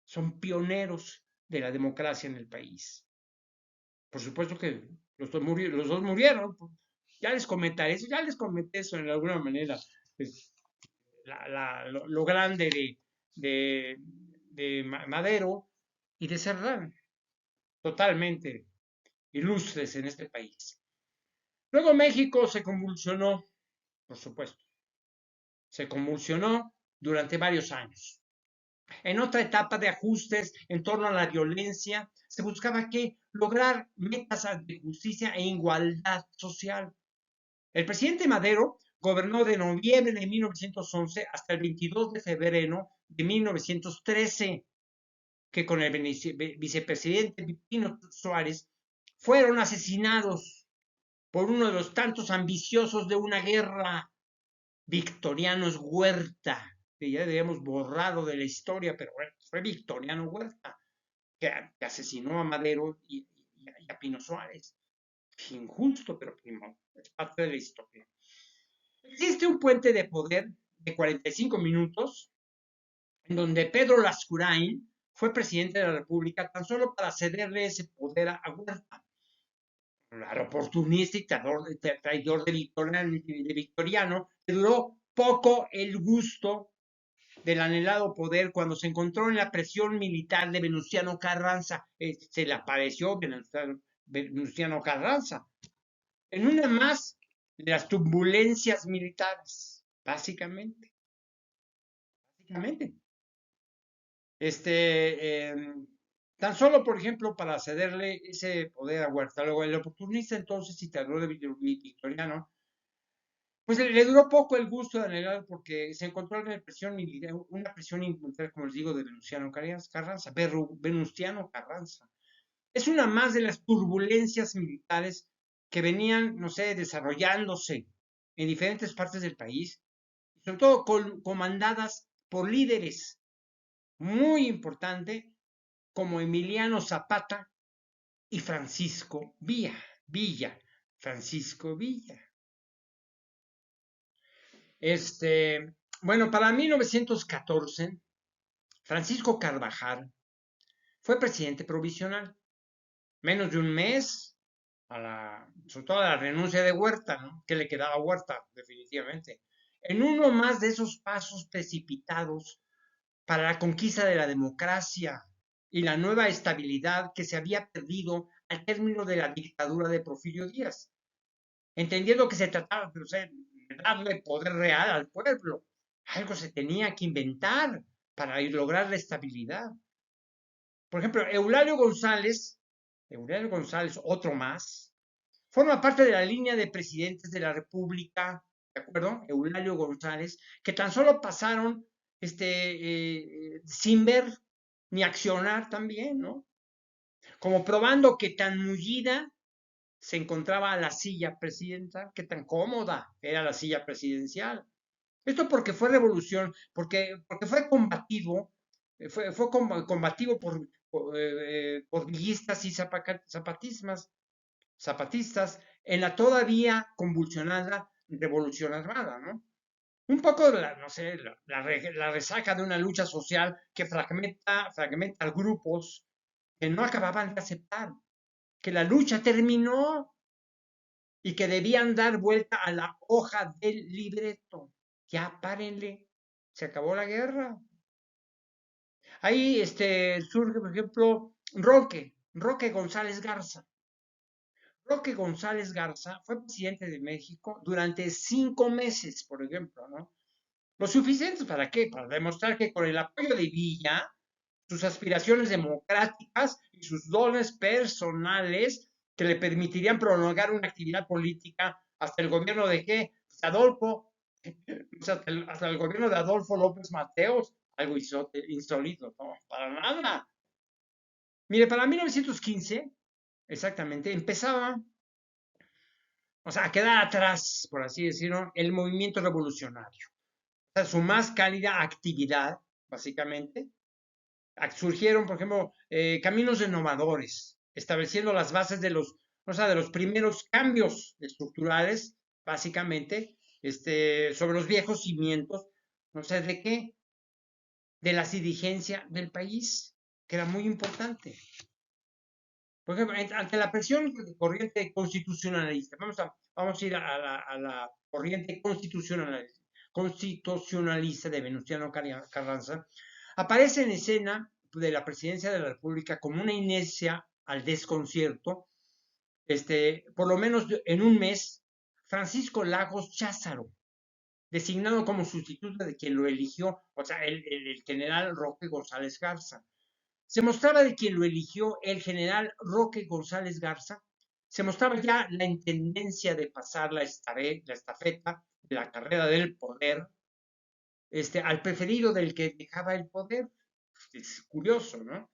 Son pioneros de la democracia en el país. Por supuesto que los dos murieron. Ya les comenté eso en alguna manera. Pues, lo grande de Madero y de Cerdán, totalmente ilustres en este país. Luego México se convulsionó, por supuesto, se convulsionó durante varios años. En otra etapa de ajustes en torno a la violencia, se buscaba que lograr metas de justicia e igualdad social. El presidente Madero gobernó de noviembre de 1911 hasta el 22 de febrero de 1913, que con el vicepresidente Pino Suárez fueron asesinados por uno de los tantos ambiciosos de una guerra, Victoriano Huerta, que ya habíamos borrado de la historia, pero bueno, fue Victoriano Huerta, que asesinó a Madero y a Pino Suárez. Injusto, pero es parte de la historia. Existe un puente de poder de 45 minutos en donde Pedro Lascurain fue presidente de la República tan solo para cederle ese poder a Huerta. El oportunista y traidor de Victoriano, le duró poco el gusto del anhelado poder cuando se encontró en la presión militar de Venustiano Carranza. Se le apareció Venustiano Carranza en una más de las turbulencias militares, básicamente. Tan solo, por ejemplo, para cederle ese poder a Huerta. Luego, el oportunista entonces, y tardó de Victoriano, pues le duró poco el gusto de anhelar porque se encontró en una presión militar, como les digo, de Venustiano Carranza, Venustiano Carranza. Es una más de las turbulencias militares que venían, no sé, desarrollándose en diferentes partes del país, sobre todo comandadas por líderes muy importantes como Emiliano Zapata y Francisco Villa. Francisco Villa. Bueno, para 1914, Francisco Carvajal fue presidente provisional. Menos de un mes, sobre todo a la renuncia de Huerta, ¿no? Que le quedaba a Huerta, definitivamente. En uno más de esos pasos precipitados para la conquista de la democracia y la nueva estabilidad que se había perdido al término de la dictadura de Porfirio Díaz, entendiendo que se trataba de darle poder real al pueblo. Algo se tenía que inventar para lograr la estabilidad. Por ejemplo, Eulalio González, otro más, forma parte de la línea de presidentes de la República, ¿de acuerdo? Eulalio González, que tan solo pasaron sin ver ni accionar también, ¿no? como probando que tan mullida se encontraba la silla presidencial, que tan cómoda era la silla presidencial. Esto porque fue revolución, porque fue combativo, fue combativo por villistas y zapatistas en la todavía convulsionada revolución armada, ¿no? Un poco, no sé, la resaca de una lucha social que fragmenta grupos que no acababan de aceptar que la lucha terminó y que debían dar vuelta a la hoja del libreto. Ya párenle, se acabó la guerra. Ahí surge, por ejemplo, Roque González Garza. Roque González Garza fue presidente de México durante 5 meses, por ejemplo, ¿no? Lo suficiente para qué? Para demostrar que con el apoyo de Villa, sus aspiraciones democráticas y sus dones personales que le permitirían prolongar una actividad política hasta el gobierno de qué? Pues Adolfo, o sea, hasta el gobierno de Adolfo López Mateos, algo insólito, no, para nada. Mire, para 1915, exactamente, empezaba, o sea, a quedar atrás, por así decirlo, el movimiento revolucionario. O sea, su más cálida actividad, básicamente, surgieron, por ejemplo, caminos renovadores, estableciendo las bases o sea, de los primeros cambios estructurales, básicamente, sobre los viejos cimientos, no sé de qué, de la dirigencia del país, que era muy importante. Por ejemplo, ante la presión corriente constitucionalista, vamos a ir a la corriente constitucionalista de Venustiano Carranza, aparece en escena de la presidencia de la República como una inercia al desconcierto, por lo menos en un mes, Francisco Lagos Cházaro, designado como sustituto de quien lo eligió, o sea, el general Roque González Garza. Se mostraba de quien lo eligió el general Roque González Garza, se mostraba ya la intendencia de pasar la estafeta de la carrera del poder al preferido del que dejaba el poder. Es curioso, ¿no?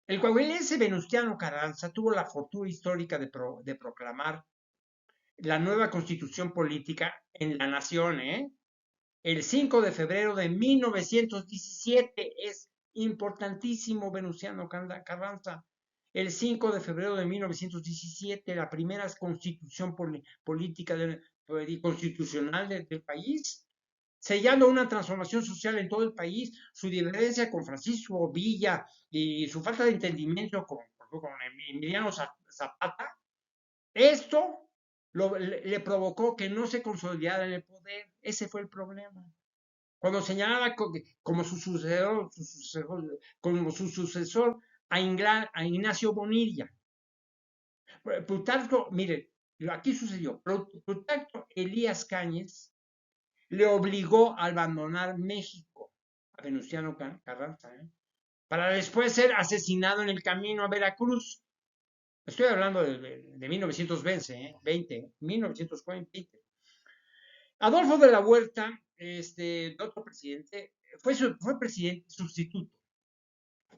El coahuilense Venustiano Carranza tuvo la fortuna histórica de proclamar la nueva constitución política en la nación, el 5 de febrero de 1917. Es importantísimo Venustiano Carranza. El 5 de febrero de 1917, la primera constitución política constitucional del país, sellando una transformación social en todo el país. Su diferencia con Francisco Villa y su falta de entendimiento con Emiliano Zapata, esto le provocó que no se consolidara en el poder. Ese fue el problema. Cuando señalaba como su sucesor a Ignacio Bonilla. Plutarco, mire, aquí sucedió. Plutarco Elías Cañes le obligó a abandonar México a Venustiano Carranza, para después ser asesinado en el camino a Veracruz. Estoy hablando de 1920, 1920. Adolfo de la Huerta, otro presidente, fue presidente sustituto,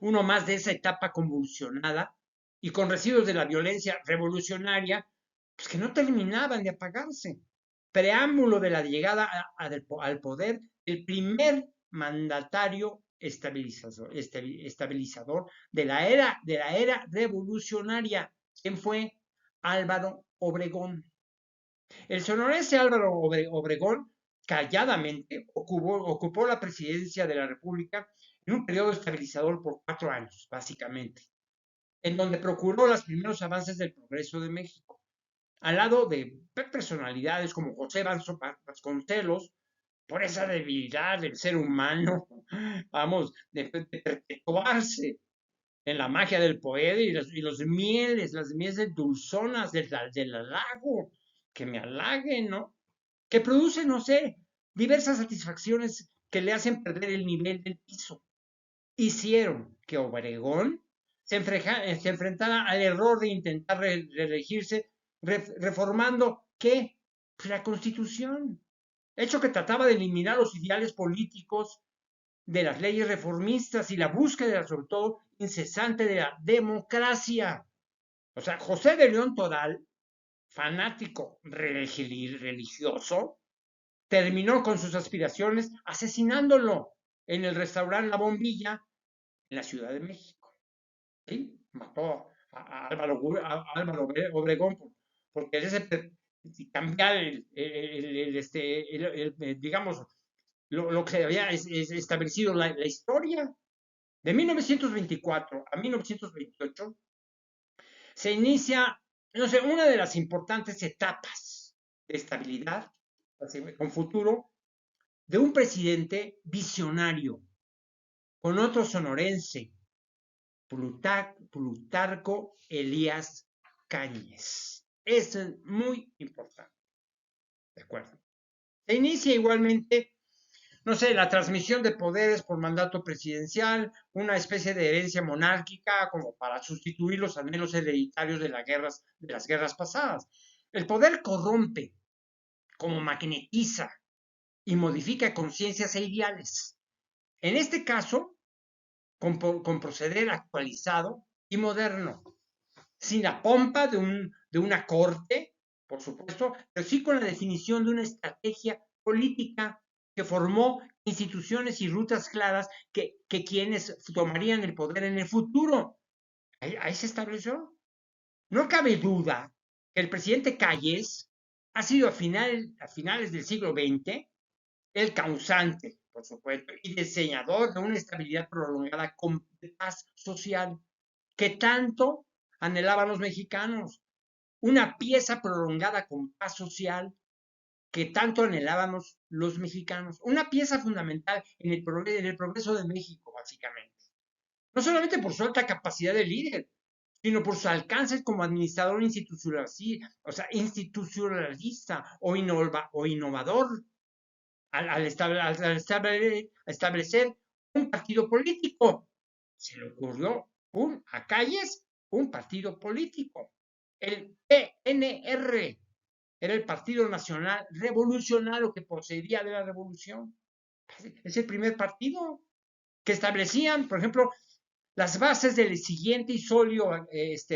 uno más de esa etapa convulsionada y con residuos de la violencia revolucionaria, pues que no terminaban de apagarse. Preámbulo de la llegada al poder el primer mandatario estabilizador de la era revolucionaria. ¿Quién fue? Álvaro Obregón. El sonorense Álvaro Obregón calladamente ocupó la presidencia de la República en un periodo estabilizador por 4 años, básicamente, en donde procuró los primeros avances del progreso de México, al lado de personalidades como José Vasconcelos, por esa debilidad del ser humano, vamos, de perpetuarse en la magia del poder y las mieles dulzonas del lago, que me halaguen, ¿no? Que producen, no sé, diversas satisfacciones que le hacen perder el nivel del piso. Hicieron que Obregón se enfrentara al error de intentar reelegirse reformando, ¿qué? Pues la Constitución. Hecho que trataba de eliminar los ideales políticos de las leyes reformistas y la búsqueda, sobre todo, incesante de la democracia. O sea, José de León Toral, fanático religioso, terminó con sus aspiraciones asesinándolo en el restaurante La Bombilla en la Ciudad de México. ¿Sí? Mató a Álvaro Obregón porque ese cambiar digamos, lo que había establecido la historia. De 1924 a 1928 se inicia, no sé, una de las importantes etapas de estabilidad con futuro de un presidente visionario, con otro sonorense, Plutarco Elías Cañes. Eso es muy importante. ¿De acuerdo? Se inicia igualmente, no sé, la transmisión de poderes por mandato presidencial, una especie de herencia monárquica como para sustituir los anhelos hereditarios de las guerras pasadas. El poder corrompe, como magnetiza y modifica conciencias e ideales. En este caso, con proceder actualizado y moderno, sin la pompa de una corte, por supuesto, pero sí con la definición de una estrategia política que formó instituciones y rutas claras que quienes tomarían el poder en el futuro. Ahí se estableció. No cabe duda que el presidente Calles ha sido a finales del siglo XX el causante, por supuesto, y diseñador de una estabilidad prolongada con paz social que tanto anhelaban los mexicanos. Una pieza prolongada con paz social que tanto anhelábamos los mexicanos. Una pieza fundamental en el progreso de México, básicamente. No solamente por su alta capacidad de líder, sino por su alcance como administrador institucionalista, o sea, institucionalista o innovador al establecer un partido político. Se le ocurrió a Calles un partido político. El PNR era el Partido Nacional Revolucionario que procedía de la revolución. Es el primer partido que establecían, por ejemplo, las bases del siguiente y sólido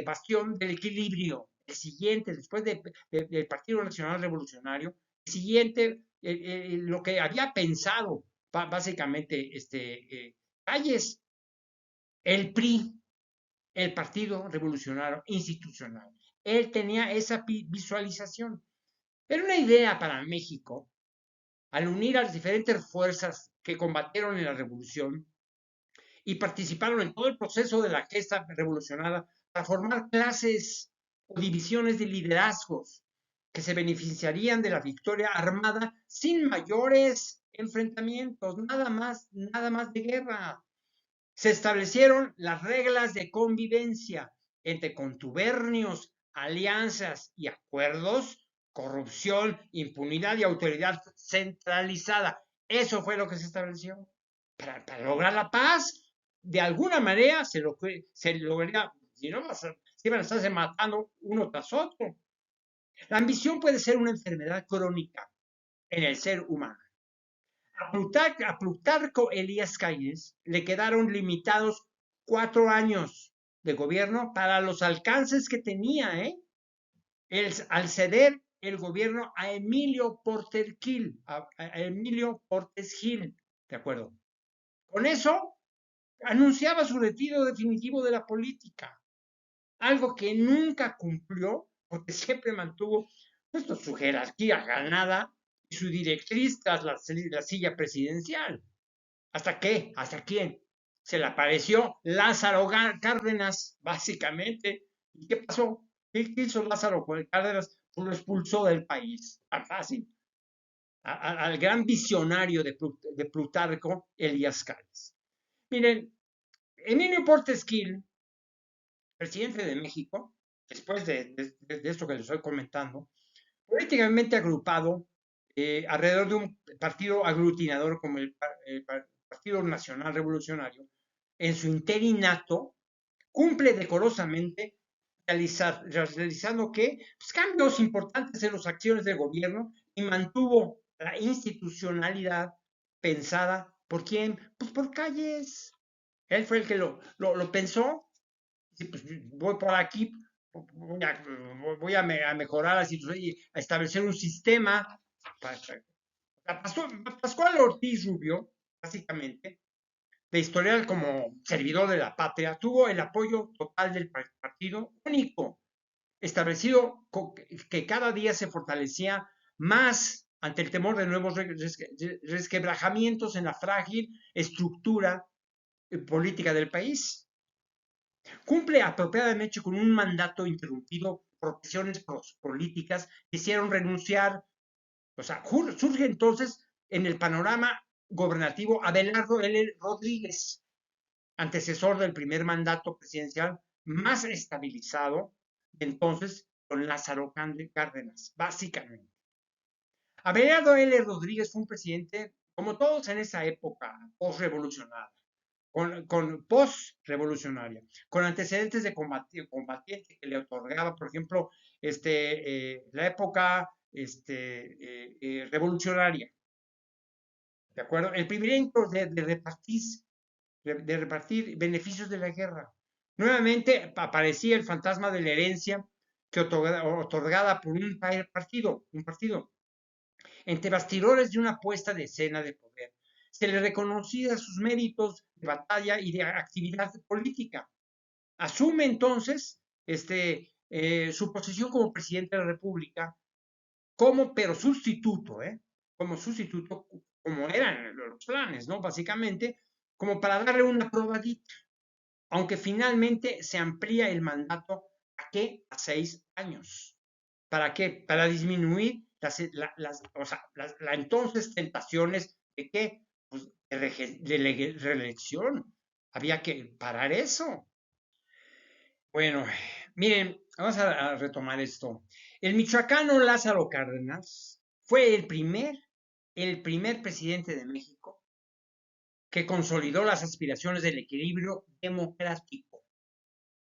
bastión del equilibrio. El siguiente, después del Partido Nacional Revolucionario, el siguiente, lo que había pensado básicamente Calles, el PRI, el Partido Revolucionario Institucional. Él tenía esa visualización. Era una idea para México, al unir a las diferentes fuerzas que combatieron en la revolución y participaron en todo el proceso de la gesta revolucionaria para formar clases o divisiones de liderazgos que se beneficiarían de la victoria armada sin mayores enfrentamientos, nada más de guerra. Se establecieron las reglas de convivencia entre contubernios, alianzas y acuerdos, corrupción, impunidad y autoridad centralizada. Eso fue lo que se estableció para lograr la paz. De alguna manera se lograría, si no, se iban a estarse matando uno tras otro. La ambición puede ser una enfermedad crónica en el ser humano. A Plutarco Elías Calles le quedaron limitados 4 años de gobierno para los alcances que tenía, al ceder el gobierno a Emilio Portes Gil, ¿de acuerdo? Con eso anunciaba su retiro definitivo de la política, algo que nunca cumplió porque siempre mantuvo su jerarquía ganada y su directriz tras la silla presidencial. ¿Hasta qué? ¿Hasta quién? Se le apareció Lázaro Cárdenas, básicamente. ¿Y qué pasó? ¿Qué hizo Lázaro Cárdenas? Pues lo expulsó del país. Tan fácil. Al gran visionario de Plutarco, Elías Calles. Miren, Emilio Portes Gil, presidente de México, después de esto que les estoy comentando, políticamente agrupado alrededor de un partido aglutinador como el Partido Nacional Revolucionario, en su interinato, cumple decorosamente realizando ¿qué? Pues cambios importantes en las acciones del gobierno y mantuvo la institucionalidad pensada ¿por quién? Pues por Calles. Él fue el que lo pensó. Sí, pues voy por aquí, voy a mejorar la situación y a establecer un sistema. Pascual Ortiz Rubio, básicamente, de historial como servidor de la patria, tuvo el apoyo total del partido único, establecido que cada día se fortalecía más ante el temor de nuevos resquebrajamientos en la frágil estructura política del país. Cumple apropiadamente con un mandato interrumpido por presiones políticas que hicieron renunciar. O sea, surge entonces en el panorama gobernativo Abelardo L. Rodríguez, antecesor del primer mandato presidencial más estabilizado de entonces con Lázaro Cárdenas, básicamente. Abelardo L. Rodríguez fue un presidente, como todos en esa época post-revolucionaria, con post-revolucionaria, con antecedentes de combatiente que le otorgaba, por ejemplo, la época revolucionaria, ¿de acuerdo? El primer intento de repartir beneficios de la guerra. Nuevamente aparecía el fantasma de la herencia que otorgada por un partido, entre bastidores de una puesta de escena de poder. Se le reconocía sus méritos de batalla y de actividad política. Asume entonces su posición como presidente de la República, pero sustituto, como sustituto, como eran los planes, ¿no? Básicamente, como para darle una probadita, aunque finalmente se amplía el mandato ¿a qué? A 6 años. ¿Para qué? Para disminuir las entonces tentaciones de qué? Pues de reelección. Había que parar eso. Bueno, miren, vamos a retomar esto. El michoacano Lázaro Cárdenas fue el primer presidente de México que consolidó las aspiraciones del equilibrio democrático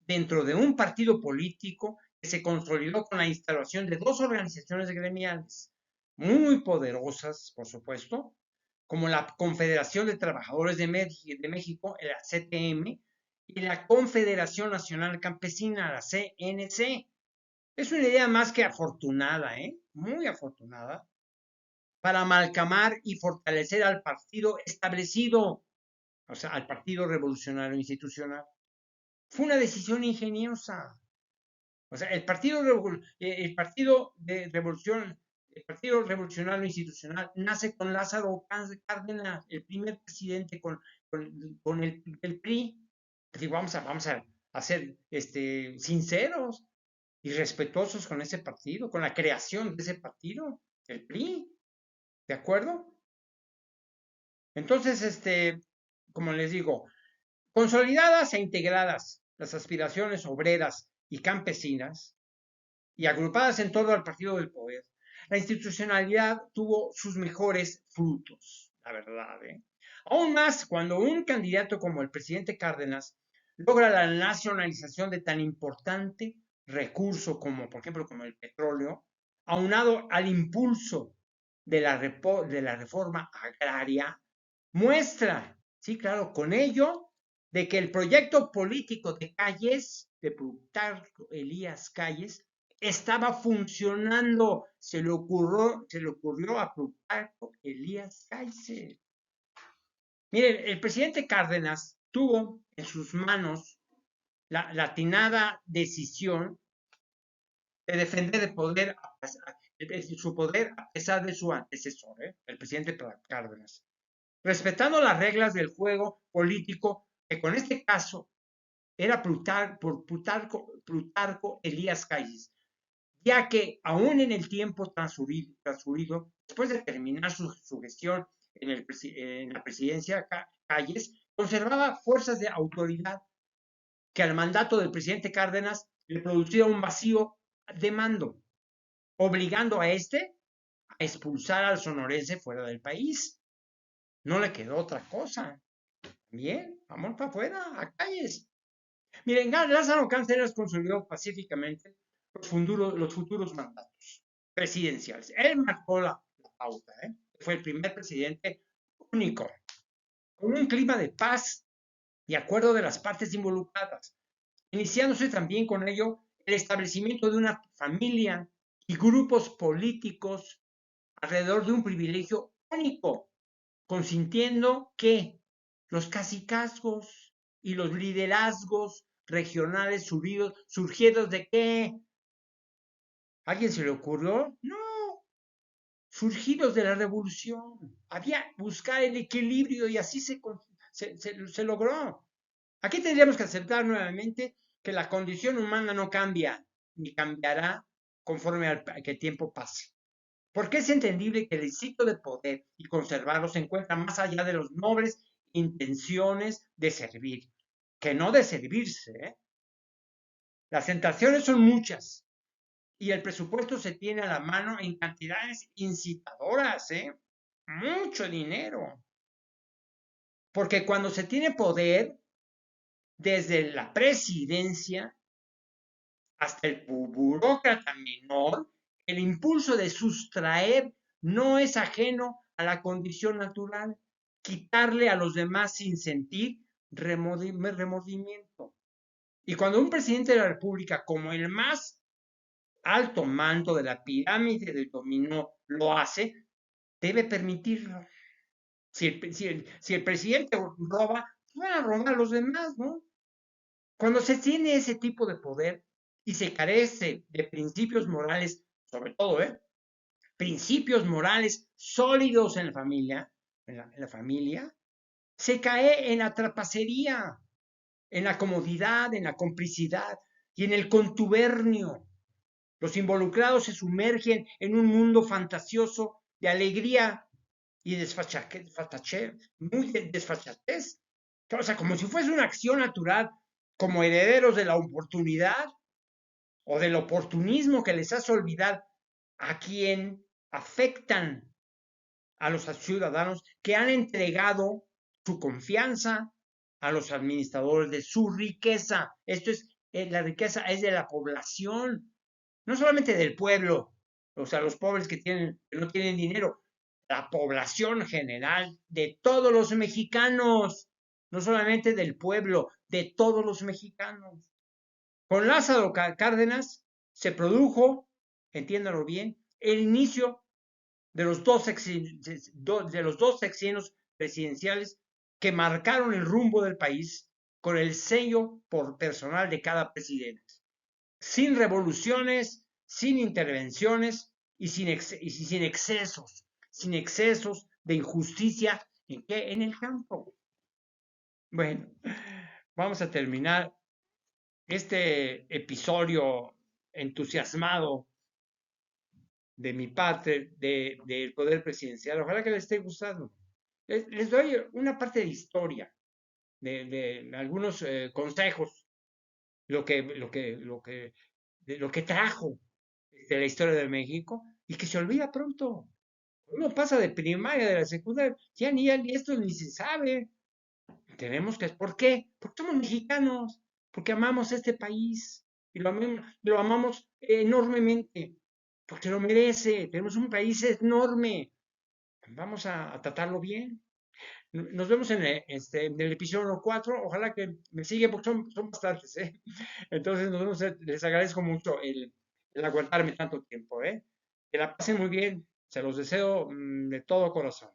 dentro de un partido político que se consolidó con la instalación de dos organizaciones gremiales muy poderosas, por supuesto, como la Confederación de Trabajadores de México, la CTM, y la Confederación Nacional Campesina, la CNC. Es una idea más que afortunada, muy afortunada, para amalgamar y fortalecer al partido establecido, o sea, al Partido Revolucionario Institucional. Fue una decisión ingeniosa. O sea, el Partido Revolucionario Institucional nace con Lázaro Cárdenas, el primer presidente con el PRI. Digo, vamos a ser sinceros y respetuosos con ese partido, con la creación de ese partido, el PRI. ¿De acuerdo? Entonces, como les digo, consolidadas e integradas las aspiraciones obreras y campesinas y agrupadas en torno al partido del poder, la institucionalidad tuvo sus mejores frutos, la verdad. Aún más cuando un candidato como el presidente Cárdenas logra la nacionalización de tan importante recurso como, por ejemplo, como el petróleo, aunado al impulso de la reforma agraria, muestra, sí, claro, con ello, de que el proyecto político de Calles, de Plutarco Elías Calles, estaba funcionando. Se le ocurrió a Plutarco Elías Calles. Miren, el presidente Cárdenas tuvo en sus manos la atinada decisión de defender su poder a pesar de su antecesor, el presidente Cárdenas, respetando las reglas del juego político, que con este caso era Plutarco Elías Calles, ya que aún en el tiempo transcurrido después de terminar su gestión en la presidencia, Calles conservaba fuerzas de autoridad que al mandato del presidente Cárdenas le producía un vacío de mando, obligando a a expulsar al sonorense fuera del país. No le quedó otra cosa. Bien, vamos para afuera, a Calles. Miren, Lázaro Cárdenas consolidó pacíficamente los futuros mandatos presidenciales. Él marcó la pauta, fue el primer presidente único, con un clima de paz y acuerdo de las partes involucradas, iniciándose también con ello el establecimiento de una familia y grupos políticos alrededor de un privilegio único, consintiendo que los cacicazgos y los liderazgos regionales surgidos de qué. ¿A alguien se le ocurrió? No, surgidos de la revolución. Había buscar el equilibrio y así se logró. Aquí tendríamos que aceptar nuevamente que la condición humana no cambia, ni cambiará conforme al que el tiempo pase. Porque es entendible que el éxito de poder y conservarlo se encuentra más allá de las nobles intenciones de servir, que no de servirse, ¿eh? Las tentaciones son muchas y el presupuesto se tiene a la mano en cantidades incitadoras, ¿eh? Mucho dinero. Porque cuando se tiene poder, desde la presidencia hasta el burócrata menor, el impulso de sustraer no es ajeno a la condición natural, quitarle a los demás sin sentir remordimiento. Y cuando un presidente de la República, como el más alto mando de la pirámide del dominó, lo hace, debe permitirlo. Si el presidente roba, van a robar a los demás, ¿no? Cuando se tiene ese tipo de poder y se carece de principios morales, sobre todo, principios morales sólidos en la familia, en la familia, se cae en la trapacería, en la comodidad, en la complicidad y en el contubernio. Los involucrados se sumergen en un mundo fantasioso de alegría y desfachatez. O sea, como si fuese una acción natural, como herederos de la oportunidad o del oportunismo que les hace olvidar a quien afectan a los ciudadanos que han entregado su confianza a los administradores de su riqueza. Esto es, la riqueza es de la población, no solamente del pueblo, o sea, los pobres que no tienen dinero, la población general de todos los mexicanos, no solamente del pueblo, de todos los mexicanos. Con Lázaro Cárdenas se produjo, entiéndalo bien, el inicio de los dos sexenios presidenciales que marcaron el rumbo del país con el sello por personal de cada presidente, sin revoluciones, sin intervenciones y sin excesos de injusticia en el campo. Bueno, vamos a terminar este episodio entusiasmado de mi parte del poder presidencial. Ojalá que les esté gustando. Les doy una parte de historia, de algunos consejos, lo que trajo de la historia de México y que se olvida pronto. Uno pasa de primaria, de la secundaria, ya ni esto ni se sabe. ¿Por qué? Porque somos mexicanos, porque amamos este país y lo amamos enormemente, porque lo merece. Tenemos un país enorme. Vamos a tratarlo bien. Nos vemos en el episodio 4. Ojalá que me sigan porque son bastantes, ¿eh? Entonces, les agradezco mucho el aguantarme tanto tiempo, ¿eh? Que la pasen muy bien. Se los deseo de todo corazón.